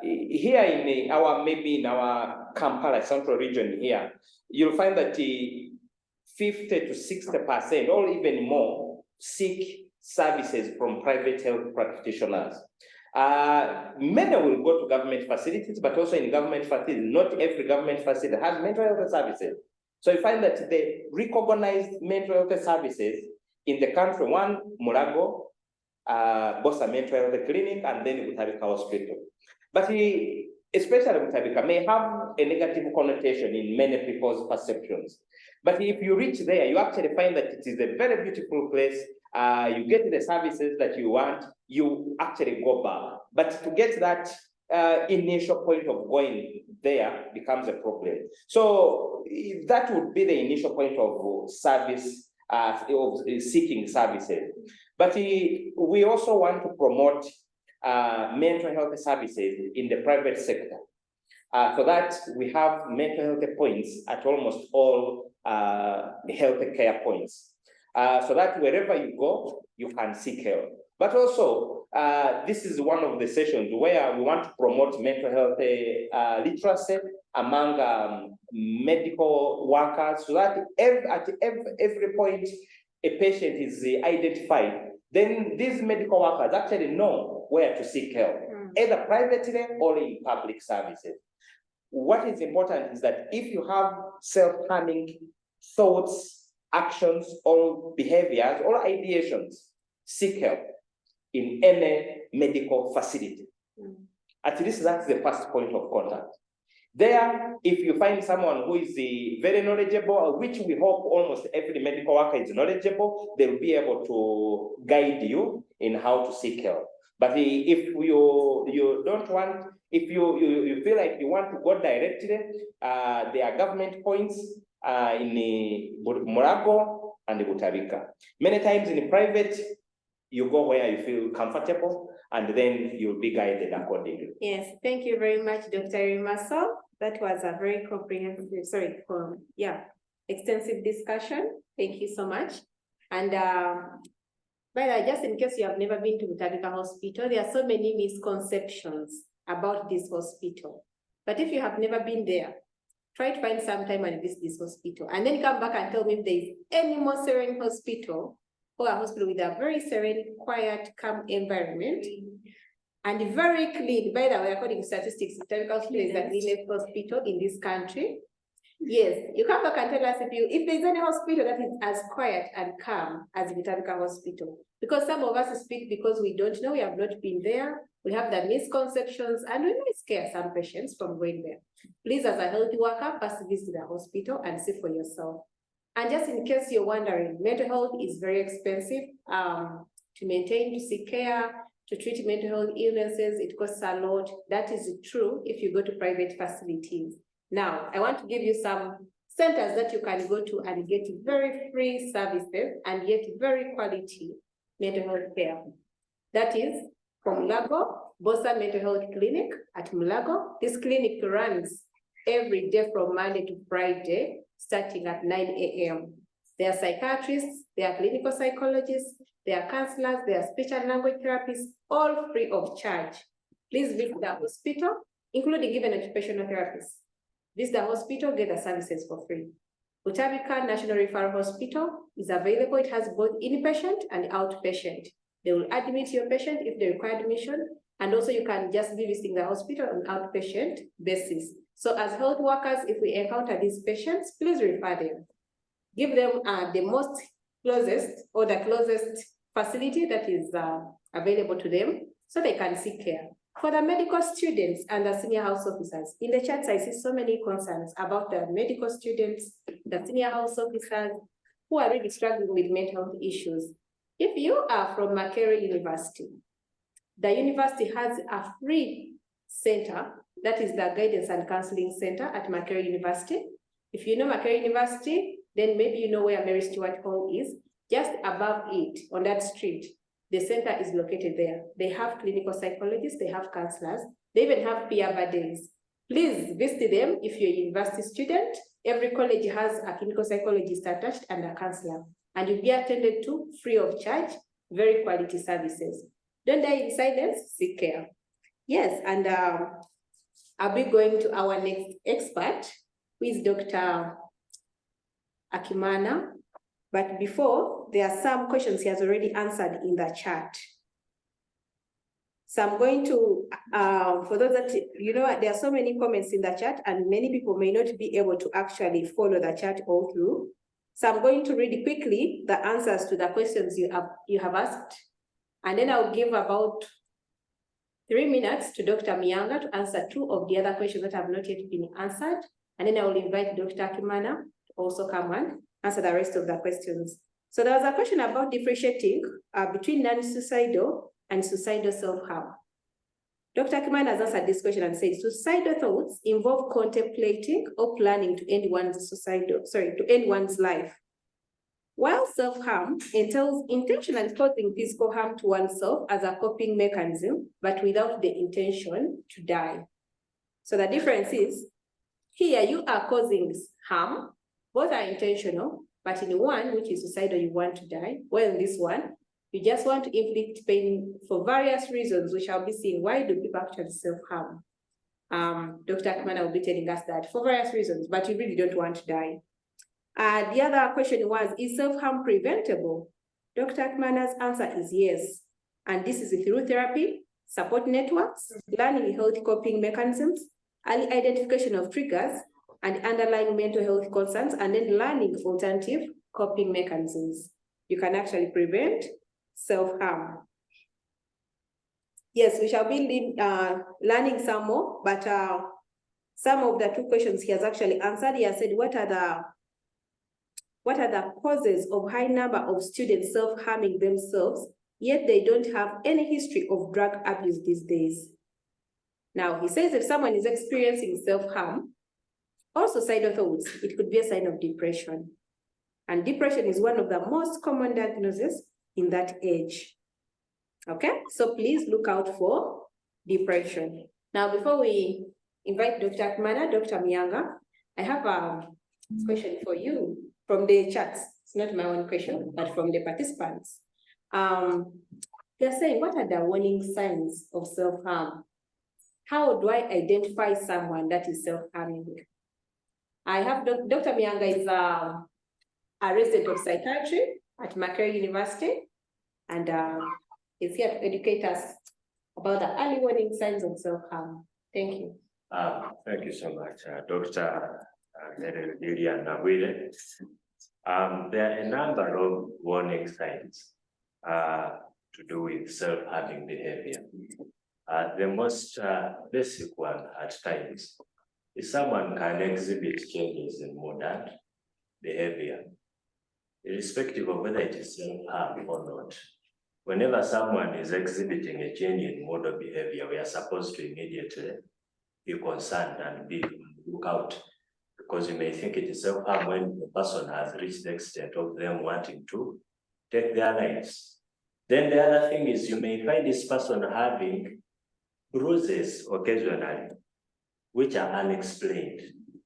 Here in maybe in our Kampala Central region here, you'll find that 50 to 60% or even more seek services from private health practitioners. Many will go to government facilities, but also in government facilities, not every government facility has mental health services. So you find that the recognized mental health services in the country, one, Mulago, Bosa Mental Health Clinic, and then Butabika Hospital. But especially Butabika may have a negative connotation in many people's perceptions. But if you reach there, you actually find that it is a very beautiful place. You get the services that you want, you actually go back. But to get that initial point of going there becomes a problem. So that would be the initial point of service, of seeking services. But we also want to promote mental health services in the private sector. So that we have mental health points at almost all health care points. So that wherever you go, you can seek help. But also, this is one of the sessions where we want to promote mental health literacy among medical workers, so that at every point a patient is identified, then these medical workers actually know where to seek help, either privately or in public services. What is important is that if you have self-harming thoughts, actions, or behaviors, or ideations, seek help in any medical facility. At least that's the first point of contact. There, if you find someone who is very knowledgeable, which we hope almost every medical worker is knowledgeable, they'll be able to guide you in how to seek help. But if you don't want, if you feel like you want to go directly, there are government points in Murago and Butabika. Many times in private, you go where you feel comfortable, and then you'll be guided accordingly. Yes, thank you very much, Dr. Irimaso. That was a very comprehensive, extensive discussion. Thank you so much. And by the way, just in case you have never been to Butabika Hospital, there are so many misconceptions about this hospital. But if you have never been there, try to find some time and visit this hospital, and then come back and tell me if there is any more serene hospital or a hospital with a very serene, quiet, calm environment. and very clean. By the way, according to statistics, Butabika Hospital is the cleanest hospital in this country. Yes, you come back and tell us if there's any hospital that is as quiet and calm as Butabika Hospital. Because some of us speak because we don't know, we have not been there, we have the misconceptions, and we may scare some patients from going there. Please, as a healthy worker, first visit the hospital and see for yourself. And just in case you're wondering, mental health is very expensive to maintain, to seek care, to treat mental health illnesses. It costs a lot. That is true if you go to private facilities. Now, I want to give you some centers that you can go to and get very free services and yet very quality mental health care. That is from Mulago, Bosa Mental Health Clinic at Mulago. This clinic runs every day from Monday to Friday, starting at 9 a.m. There are psychiatrists, there are clinical psychologists, there are counselors, there are speech and language therapists, all free of charge. Please visit the hospital, including even occupational therapists. Visit the hospital, get the services for free. Butabika National Referral Hospital is available. It has both inpatient and outpatient. They will admit your patient if they require admission, and also you can just be visiting the hospital on outpatient basis. So as health workers, if we encounter these patients, please refer them. Give them the most closest or the closest facility that is available to them so they can seek care. For the medical students and the senior house officers, in the chats I see so many concerns about the medical students, the senior house officers who are really struggling with mental health issues. If you are from Makerere University, the university has a free center, that is the Guidance and Counseling Center at Makerere University. If you know Makerere University, then maybe you know where Mary Stewart Hall is. Just above it, on that street, the center is located there. They have clinical psychologists, they have counselors, they even have peer buddies. Please visit them if you're a university student. Every college has a clinical psychologist attached and a counselor, and you'll be attended to free of charge, very quality services. Don't die in silence, seek care. Yes, and I'll be going to our next expert, who is Dr. Akimana. But before, there are some questions he has already answered in the chat. So I'm going to, for those that, there are so many comments in the chat and many people may not be able to actually follow the chat all through. So I'm going to read quickly the answers to the questions you have asked. And then I'll give about 3 minutes to Dr. Mianga to answer 2 of the other questions that have not yet been answered. And then I will invite Dr. Akimana to also come and answer the rest of the questions. So there was a question about differentiating between non-suicidal and suicidal self-harm. Dr. Akimana has answered this question and says, suicidal thoughts involve contemplating or planning to end one's life. While self-harm entails intentionally causing physical harm to oneself as a coping mechanism, but without the intention to die. So the difference is, here you are causing harm, both are intentional, but in one, which is suicidal, you want to die. Well, in this one, you just want to inflict pain for various reasons, which I'll be seeing. Why do people actually self-harm? Dr. Akimana will be telling us that for various reasons, but you really don't want to die. The other question was, is self-harm preventable? Dr. Akimana's answer is yes. And this is through therapy, support networks, learning healthy coping mechanisms, early identification of triggers, and underlying mental health concerns, and then learning alternative coping mechanisms. You can actually prevent self-harm. Yes, we shall be learning some more, but some of the 2 questions he has actually answered. He has said, what are the causes of high number of students self-harming themselves, yet they don't have any history of drug abuse these days? Now, he says if someone is experiencing self-harm or suicidal thoughts, it could be a sign of depression. And depression is one of the most common diagnoses in that age. Okay, so please look out for depression. Now, before we invite Dr. Akimana, Dr. Mianga, I have a question for you from the chats. It's not my own question, but from the participants. They're saying, what are the warning signs of self-harm? How do I identify someone that is self-harming? I have Dr. Mianga is a resident of psychiatry at Makerere University, and is here to educate us about the early warning signs of self-harm. Thank you. Thank you so much, Dr. Lilian Nabwire. There are a number of warning signs to do with self-harming behavior. The most basic one at times is someone can exhibit changes in mood and behavior, irrespective of whether it is self-harm or not. Whenever someone is exhibiting a change in mood or behavior, we are supposed to immediately be concerned and look out, because you may think it is self-harm when the person has reached the extent of them wanting to take their lives. Then the other thing is you may find this person having bruises occasionally, which are unexplained,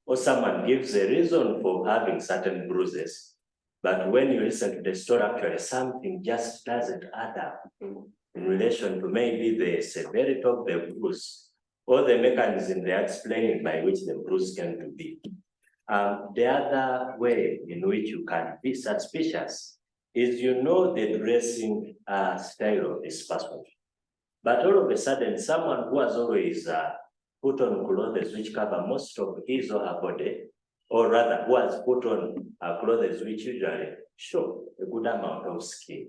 or someone gives a reason for having certain bruises, but when you listen to the story, actually something just doesn't add up in relation to maybe the severity of the bruise or the mechanism they are explaining by which the bruise came to be. The other way in which you can be suspicious is you know the dressing style of this person, but all of a sudden someone who has always put on clothes which cover most of his or her body, or rather who has put on clothes which usually show a good amount of skin,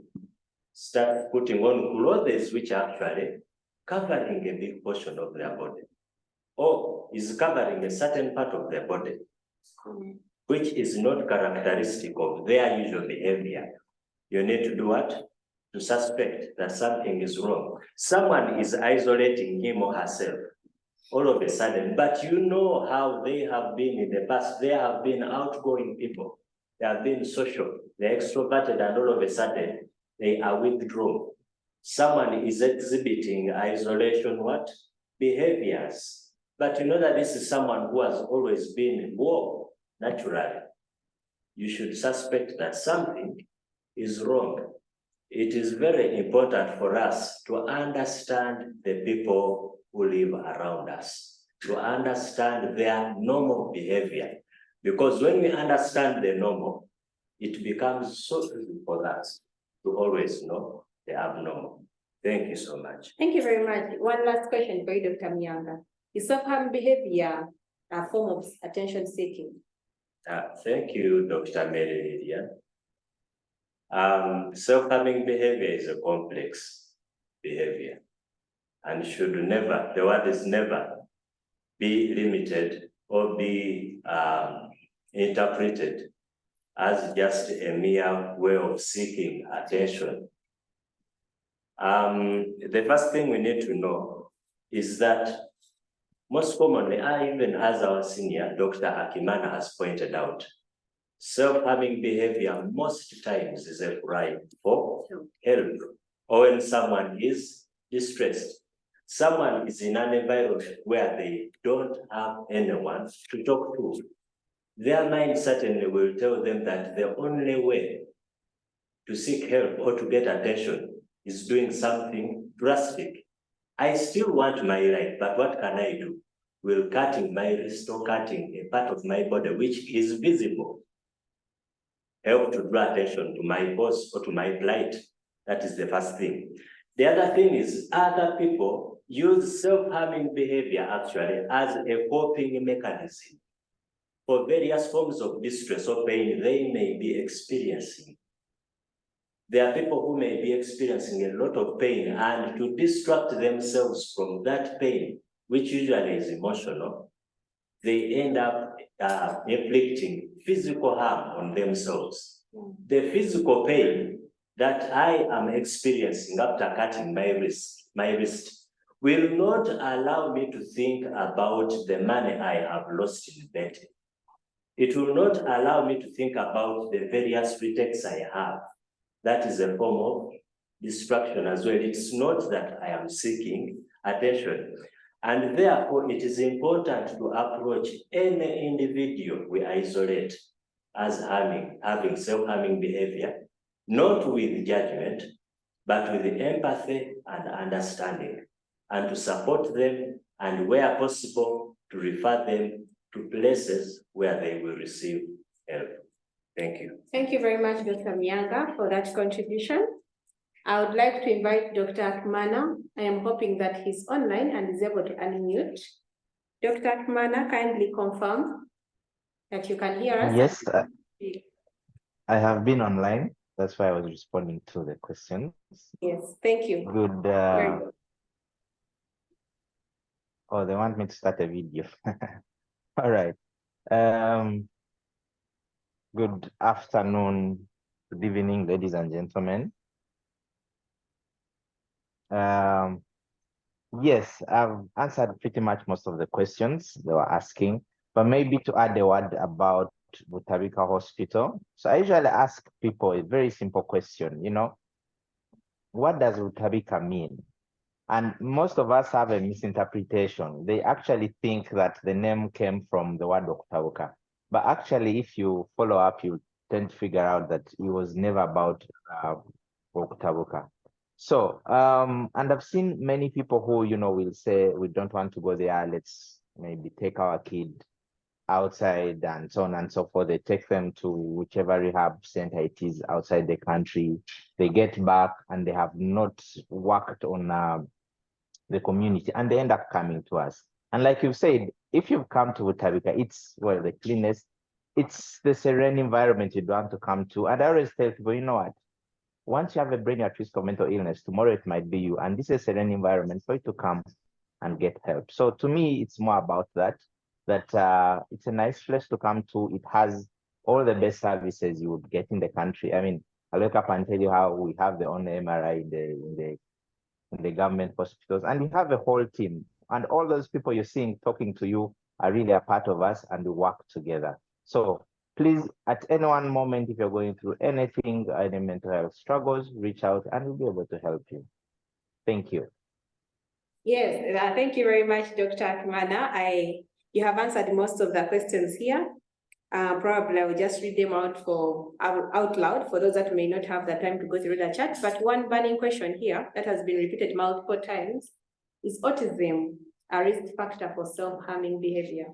start putting on clothes which are actually covering a big portion of their body, or is covering a certain part of their body, which is not characteristic of their usual behavior. You need to do what? To suspect that something is wrong. Someone is isolating him or herself all of a sudden, but you know how they have been in the past. They have been outgoing people. They have been social. They're extroverted, and all of a sudden they are withdrawn. Someone is exhibiting isolation what? Behaviors. But you know that this is someone who has always been in war naturally. You should suspect that something is wrong. It is very important for us to understand the people who live around us, to understand their normal behavior. Because when we understand the normal, it becomes so easy for us to always know the abnormal. Thank you so much. Thank you very much. One last question for you, Dr. Myanga. Is self-harm behavior a form of attention seeking? Thank you, Dr. Lilian. Self-harming behavior is a complex behavior and should never, the word is never, be limited or be interpreted as just a mere way of seeking attention. The first thing we need to know is that most commonly, even as our senior, Dr. Akimana has pointed out, self-harming behavior most times is a cry for help, or when someone is distressed. Someone is in an environment where they don't have anyone to talk to. Their mind certainly will tell them that the only way to seek help or to get attention is doing something drastic. I still want my life, but what can I do? Will cutting my wrist or cutting a part of my body which is visible help to draw attention to my cause or to my plight? That is the first thing. The other thing is other people use self-harming behavior actually as a coping mechanism for various forms of distress or pain they may be experiencing. There are people who may be experiencing a lot of pain, and to distract themselves from that pain, which usually is emotional, they end up inflicting physical harm on themselves. The physical pain that I am experiencing after cutting my wrist will not allow me to think about the money I have lost in betting. It will not allow me to think about the various retakes I have. That is a form of distraction as well. It's not that I am seeking attention. And therefore, it is important to approach any individual we isolate as having self-harming behavior, not with judgment, but with empathy and understanding, and to support them, and where possible, to refer them to places where they will receive help. Thank you. Thank you very much, Dr. Myanga, for that contribution. I would like to invite Dr. Akimana. I am hoping that he's online and is able to unmute. Dr. Akimana, kindly confirm that you can hear us. Yes, I have been online. That's why I was responding to the questions. Yes, thank you. Good. Very good. Oh, they want me to start a video. All right. Good afternoon, good evening, ladies and gentlemen. Yes, I've answered pretty much most of the questions they were asking, but maybe to add a word about Butabika Hospital. So I usually ask people a very simple question, what does Butabika mean? And most of us have a misinterpretation. They actually think that the name came from the word Okutabuka. But actually, if you follow up, you tend to figure out that it was never about Okutabuka. So, and I've seen many people who, will say, we don't want to go there. Let's maybe take our kid outside and so on and so forth. They take them to whichever rehab center it is outside the country. They get back and they have not worked on the community and they end up coming to us. And like you've said, if you've come to Butabika, it's, well, the cleanest, it's the serene environment you'd want to come to. And I always tell people, you know what? Once you have a brain at risk of mental illness, tomorrow it might be you. And this is a serene environment for you to come and get help. So to me, it's more about that it's a nice place to come to. It has all the best services you would get in the country. I mean, I'll wake up and tell you how we have the only MRI in the government hospitals, and we have a whole team. And all those people you're seeing talking to you are really a part of us, and we work together. So please, at any one moment, if you're going through anything, any mental health struggles, reach out and we'll be able to help you. Thank you. Yes, thank you very much, Dr. Akimana. You have answered most of the questions here. Probably I will just read them out loud for those that may not have the time to go through the chat. But one burning question here that has been repeated multiple times is autism a risk factor for self-harming behavior?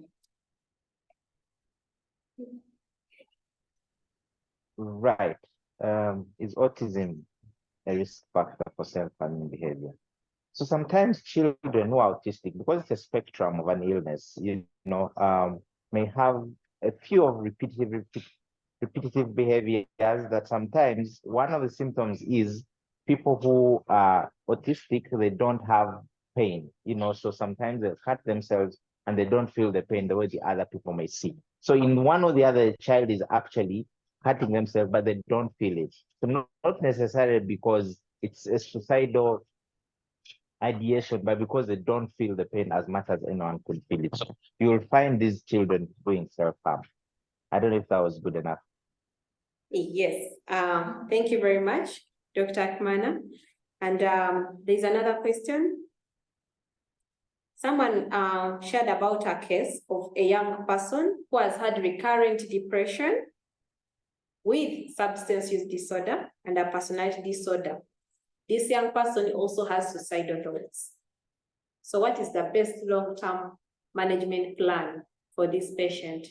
Right. Is autism a risk factor for self-harming behavior? So sometimes children who are autistic, because it's a spectrum of an illness, may have a few of repetitive behaviors that sometimes one of the symptoms is people who are autistic, they don't have pain, so sometimes they cut themselves and they don't feel the pain the way the other people may see. So in one or the other, the child is actually cutting themselves, but they don't feel it. So not necessarily because it's a suicidal ideation, but because they don't feel the pain as much as anyone could feel it. So you will find these children doing self-harm. I don't know if that was good enough. Yes, thank you very much, Dr. Akimana. And there's another question. Someone shared about a case of a young person who has had recurrent depression with substance use disorder and a personality disorder. This young person also has suicidal thoughts. So what is the best long-term management plan for this patient?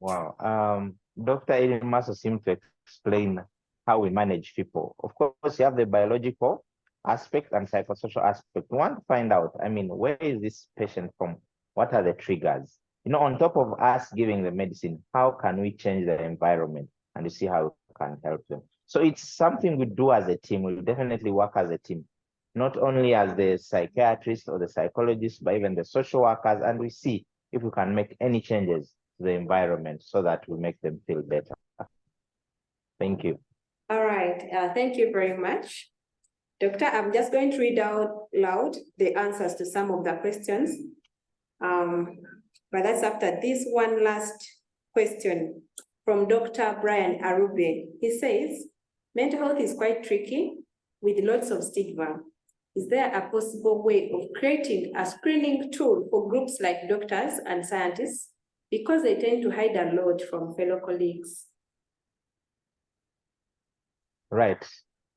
Wow. Dr. Irimaso seemed to explain how we manage people. Of course, you have the biological aspect and psychosocial aspect. We want to find out, where is this patient from? What are the triggers? On top of us giving the medicine, how can we change the environment and to see how we can help them? So it's something we do as a team. We definitely work as a team, not only as the psychiatrist or the psychologist, but even the social workers, and we see if we can make any changes to the environment so that we make them feel better. Thank you. All right, thank you very much. Doctor, I'm just going to read out loud the answers to some of the questions. But that's after this one last question from Dr. Brian Arube. He says, mental health is quite tricky with lots of stigma. Is there a possible way of creating a screening tool for groups like doctors and scientists because they tend to hide a lot from fellow colleagues? Right.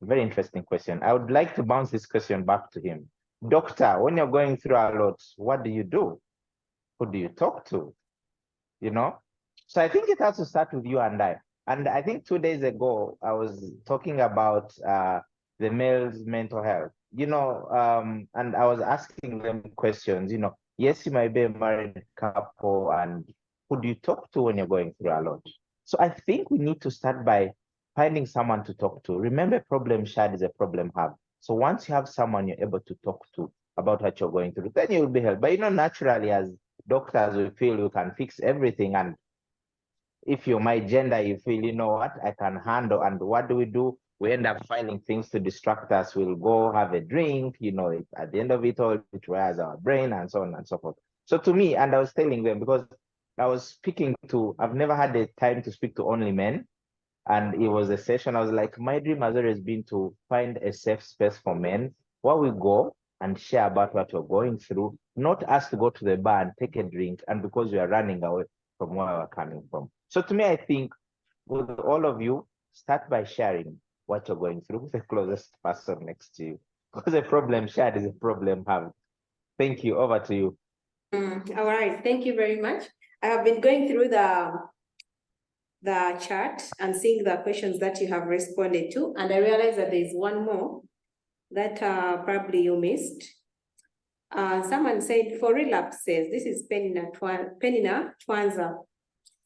Very interesting question. I would like to bounce this question back to him. Doctor, when you're going through a lot, what do you do? Who do you talk to? So I think it has to start with you and I. And I think 2 days ago, I was talking about the male's mental health, and I was asking them questions, yes, you might be a married couple, and who do you talk to when you're going through a lot? So I think we need to start by finding someone to talk to. Remember, problem shared is a problem halved. So once you have someone you're able to talk to about what you're going through, then you'll be helped. But naturally, as doctors, we feel we can fix everything. And if you're my gender, you feel, you know what, I can handle. And what do? We end up finding things to distract us. We'll go have a drink, at the end of it all, it wears our brain and so on and so forth. So to me, and I was telling them, because I was speaking to, I've never had the time to speak to only men. And it was a session, I was like, my dream has always been to find a safe space for men where we go and share about what we're going through, not us to go to the bar and take a drink, and because we are running away from where we're coming from. So to me, I think with all of you, start by sharing what you're going through with the closest person next to you, because a problem shared is a problem halved. Thank you. Over to you. All right. Thank you very much. I have been going through the chat and seeing the questions that you have responded to, and I realized that there is one more that probably you missed. Someone said, for relapses, this is Penina Twanza.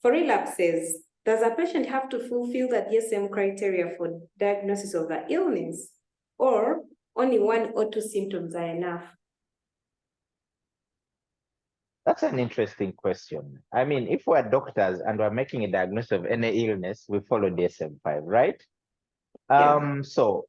For relapses, does a patient have to fulfill the DSM criteria for diagnosis of the illness, or only 1 or 2 symptoms are enough? That's an interesting question. I mean, if we're doctors and we're making a diagnosis of any illness, we follow DSM-5, right? Yeah. So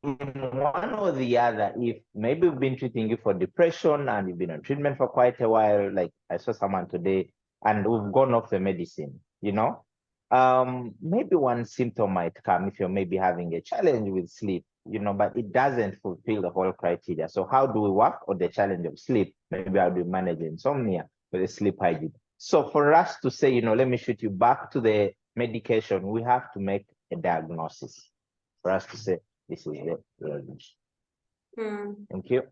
in one or the other, if maybe we've been treating you for depression and you've been on treatment for quite a while, like I saw someone today, and we've gone off the medicine, maybe one symptom might come if you're maybe having a challenge with sleep, but it doesn't fulfill the whole criteria. So how do we work on the challenge of sleep? Maybe how do we manage insomnia with the sleep hygiene? So for us to say, let me shoot you back to the medication, we have to make a diagnosis for us to say, this is the illness. Thank you.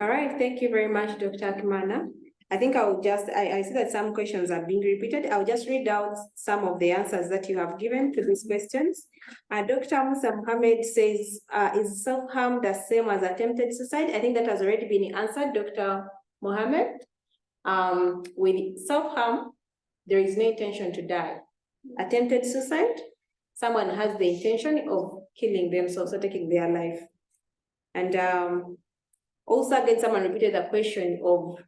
All right, thank you very much, Dr. Akimana. I think I'll just, I see that some questions are being repeated. I'll just read out some of the answers that you have given to these questions. Dr. Musa Mohammed says, is self-harm the same as attempted suicide? I think that has already been answered, Dr. Mohammed. With self-harm, there is no intention to die. Attempted suicide, someone has the intention of killing themselves or taking their life. And also again, someone repeated the question of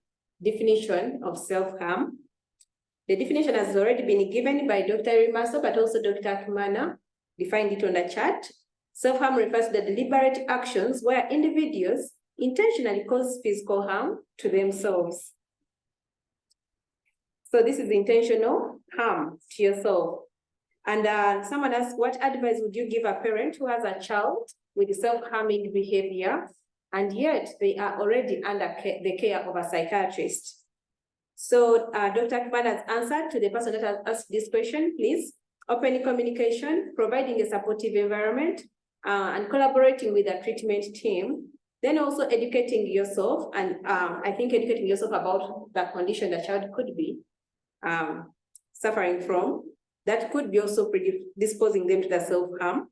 definition of self-harm. The definition has already been given by Dr. Irimaso, but also Dr. Akimana defined it on the chart. Self-harm refers to the deliberate actions where individuals intentionally cause physical harm to themselves. So this is intentional harm to yourself. And someone asked, what advice would you give a parent who has a child with self-harming behavior, and yet they are already under the care of a psychiatrist? So Dr. Akimana has answered to the person that has asked this question. Please, open communication, providing a supportive environment, and collaborating with a treatment team. Then also educating yourself, and I think educating yourself about the condition the child could be suffering from. That could be also predisposing them to the self-harm.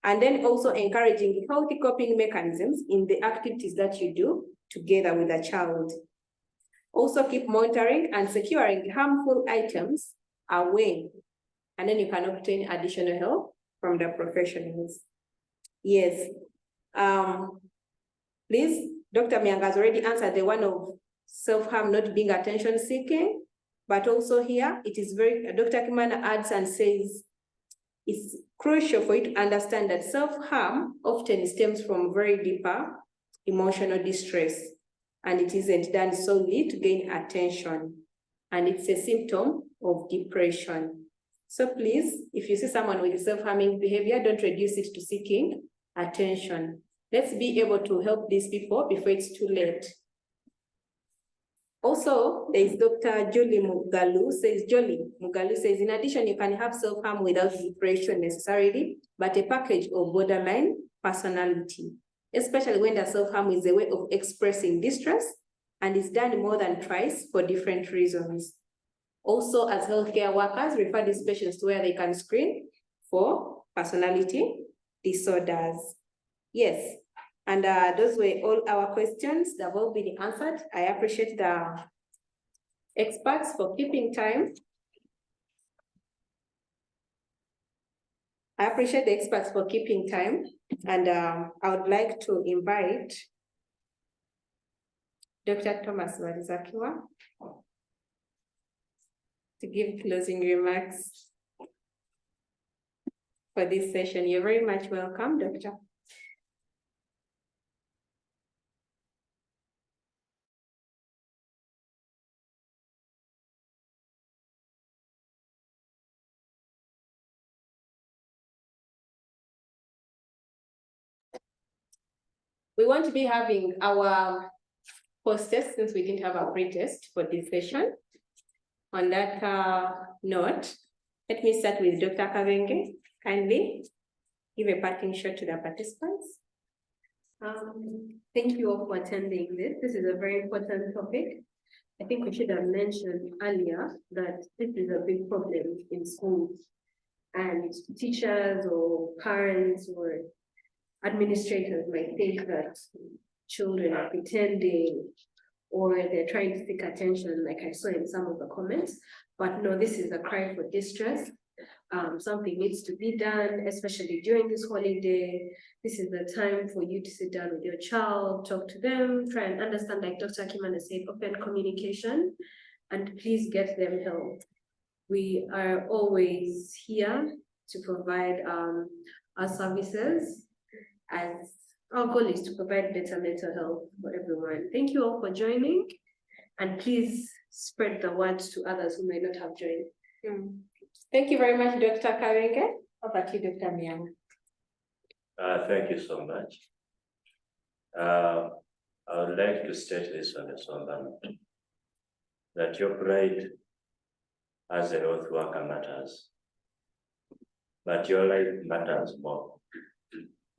And then also encouraging healthy coping mechanisms in the activities that you do together with the child. Also keep monitoring and securing harmful items away. And then you can obtain additional help from the professionals. Yes. Please, Dr. Myanga has already answered the one of self-harm not being attention seeking, but also here it is Dr. Akimana adds and says, it's crucial for you to understand that self-harm often stems from very deeper emotional distress, and it isn't done solely to gain attention, and it's a symptom of depression. So please, if you see someone with self-harming behavior, don't reduce it to seeking attention. Let's be able to help these people before it's too late. Also, there is Dr. Jolie Mugalu says, in addition, you can have self-harm without depression necessarily, but a package of borderline personality, especially when the self-harm is a way of expressing distress and is done more than twice for different reasons. Also, as healthcare workers, refer these patients to where they can screen for personality disorders. Yes, and those were all our questions that will be answered. I appreciate the experts for keeping time. I appreciate the experts for keeping time, and I would like to invite Dr. Thomas Walizakiwa to give closing remarks for this session. You're very much welcome, Doctor. We want to be having our post-test since we didn't have a pre-test for this session. On that note, let me start with Dr. Kabenge. Kindly give a parting shot to the participants. Thank you all for attending this. This is a very important topic. I think we should have mentioned earlier that this is a big problem in schools, and teachers or parents or administrators might think that children are pretending or they're trying to seek attention, like I saw in some of the comments. But no, this is a cry for distress. Something needs to be done, especially during this holiday. This is the time for you to sit down with your child, talk to them, try and understand, like Dr. Akimana said, open communication, and please get them help. We are always here to provide our services, as our goal is to provide better mental health for everyone. Thank you all for joining, and please spread the word to others who may not have joined. Thank you very much, Dr. Kabenge. Over to you, Dr. Miang. Thank you so much. I would like to state this on the somber note, that your pride as a health worker matters, but your life matters more.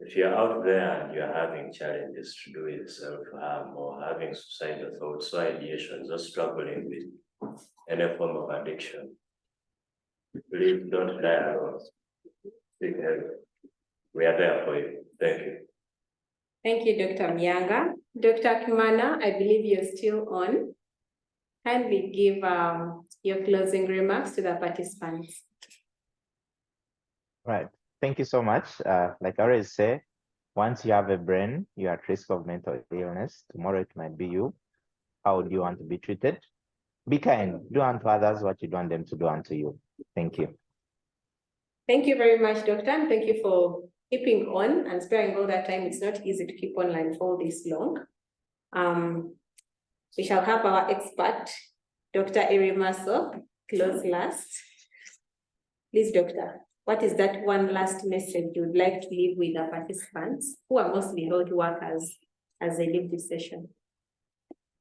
If you're out there and you're having challenges to do with self-harm or having suicidal thoughts or ideations or struggling with any form of addiction, please don't die alone. Seek help. We are there for you. Thank you. Thank you, Dr. Mianga. Dr. Akimana, I believe you're still on. Kindly give your closing remarks to the participants. Right. Thank you so much. Like I always say, once you have a brain, you're at risk of mental illness. Tomorrow it might be you. How do you want to be treated? Be kind. Do unto others what you want them to do unto you. Thank you. Thank you very much, Doctor, and thank you for keeping on and sparing all that time. It's not easy to keep online for this long. We shall have our expert, Dr. Irimaso, close last. Please, Doctor, what is that one last message you would like to leave with the participants who are mostly health workers as they leave this session?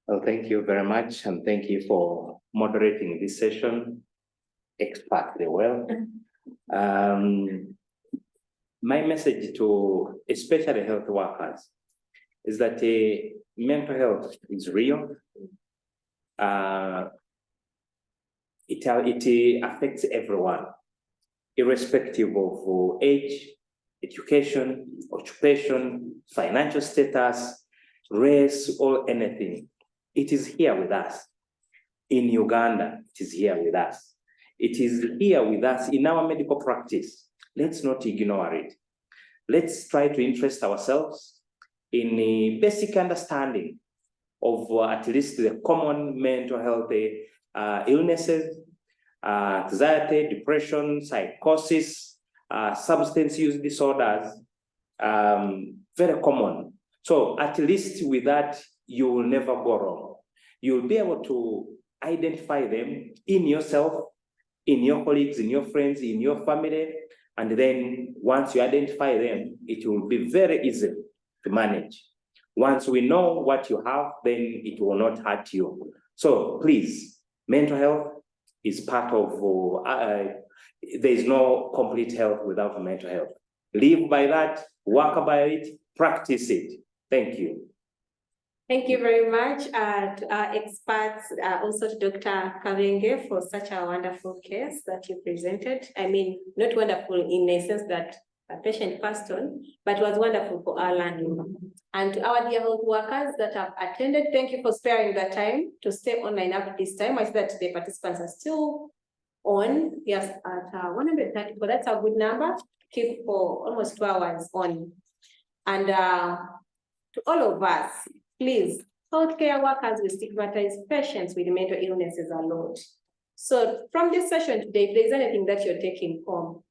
Well, thank you very much, and thank you for moderating this session expertly well. My message to especially health workers is that mental health is real. It affects everyone, irrespective of age, education, occupation, financial status, race, or anything. It is here with us. In Uganda, it is here with us. It is here with us in our medical practice. Let's not ignore it. Let's try to interest ourselves in a basic understanding of at least the common mental health illnesses, anxiety, depression, psychosis, substance use disorders, very common. So at least with that, you will never go wrong. You'll be able to identify them in yourself, in your colleagues, in your friends, in your family. And then once you identify them, it will be very easy to manage. Once we know what you have, then it will not hurt you. So please, mental health is part of, there is no complete health without mental health. Live by that, work by it, practice it. Thank you. Thank you very much to our experts, also to Dr. Kabenge for such a wonderful case that you presented. I mean, not wonderful in a sense that a patient passed on, but was wonderful for our learning. And to our dear health workers that have attended, thank you for sparing the time to stay online up this time. I see that the participants are still on, yes, at 134, that's a good number, keep for almost 2 hours on. And to all of us, please, healthcare workers will stigmatize patients with mental illnesses a lot. So from this session today, if there's anything that you're taking home,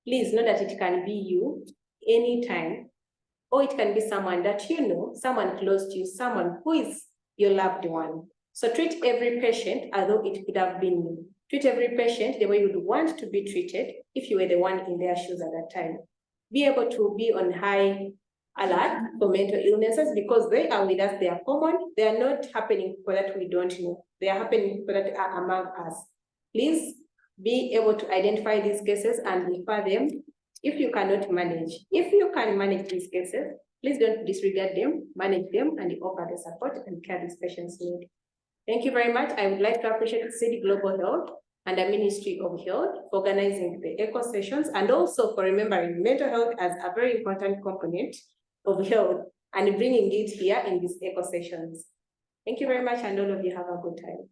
please know that it can be you anytime, or it can be someone that you know, someone close to you, someone who is your loved one. So treat every patient as though it could have been you. Treat every patient the way you would want to be treated if you were the one in their shoes at that time. Be able to be on high alert for mental illnesses because they are with us, they are common, they are not happening for that we don't know. They are happening for that are among us. Please be able to identify these cases and refer them if you cannot manage. If you can manage these cases, please don't disregard them, manage them, and offer the support and care these patients need. Thank you very much. I would like to appreciate City Global Health and the Ministry of Health for organizing the eco sessions and also for remembering mental health as a very important component of health and bringing it here in these eco sessions. Thank you very much, and all of you have a good time.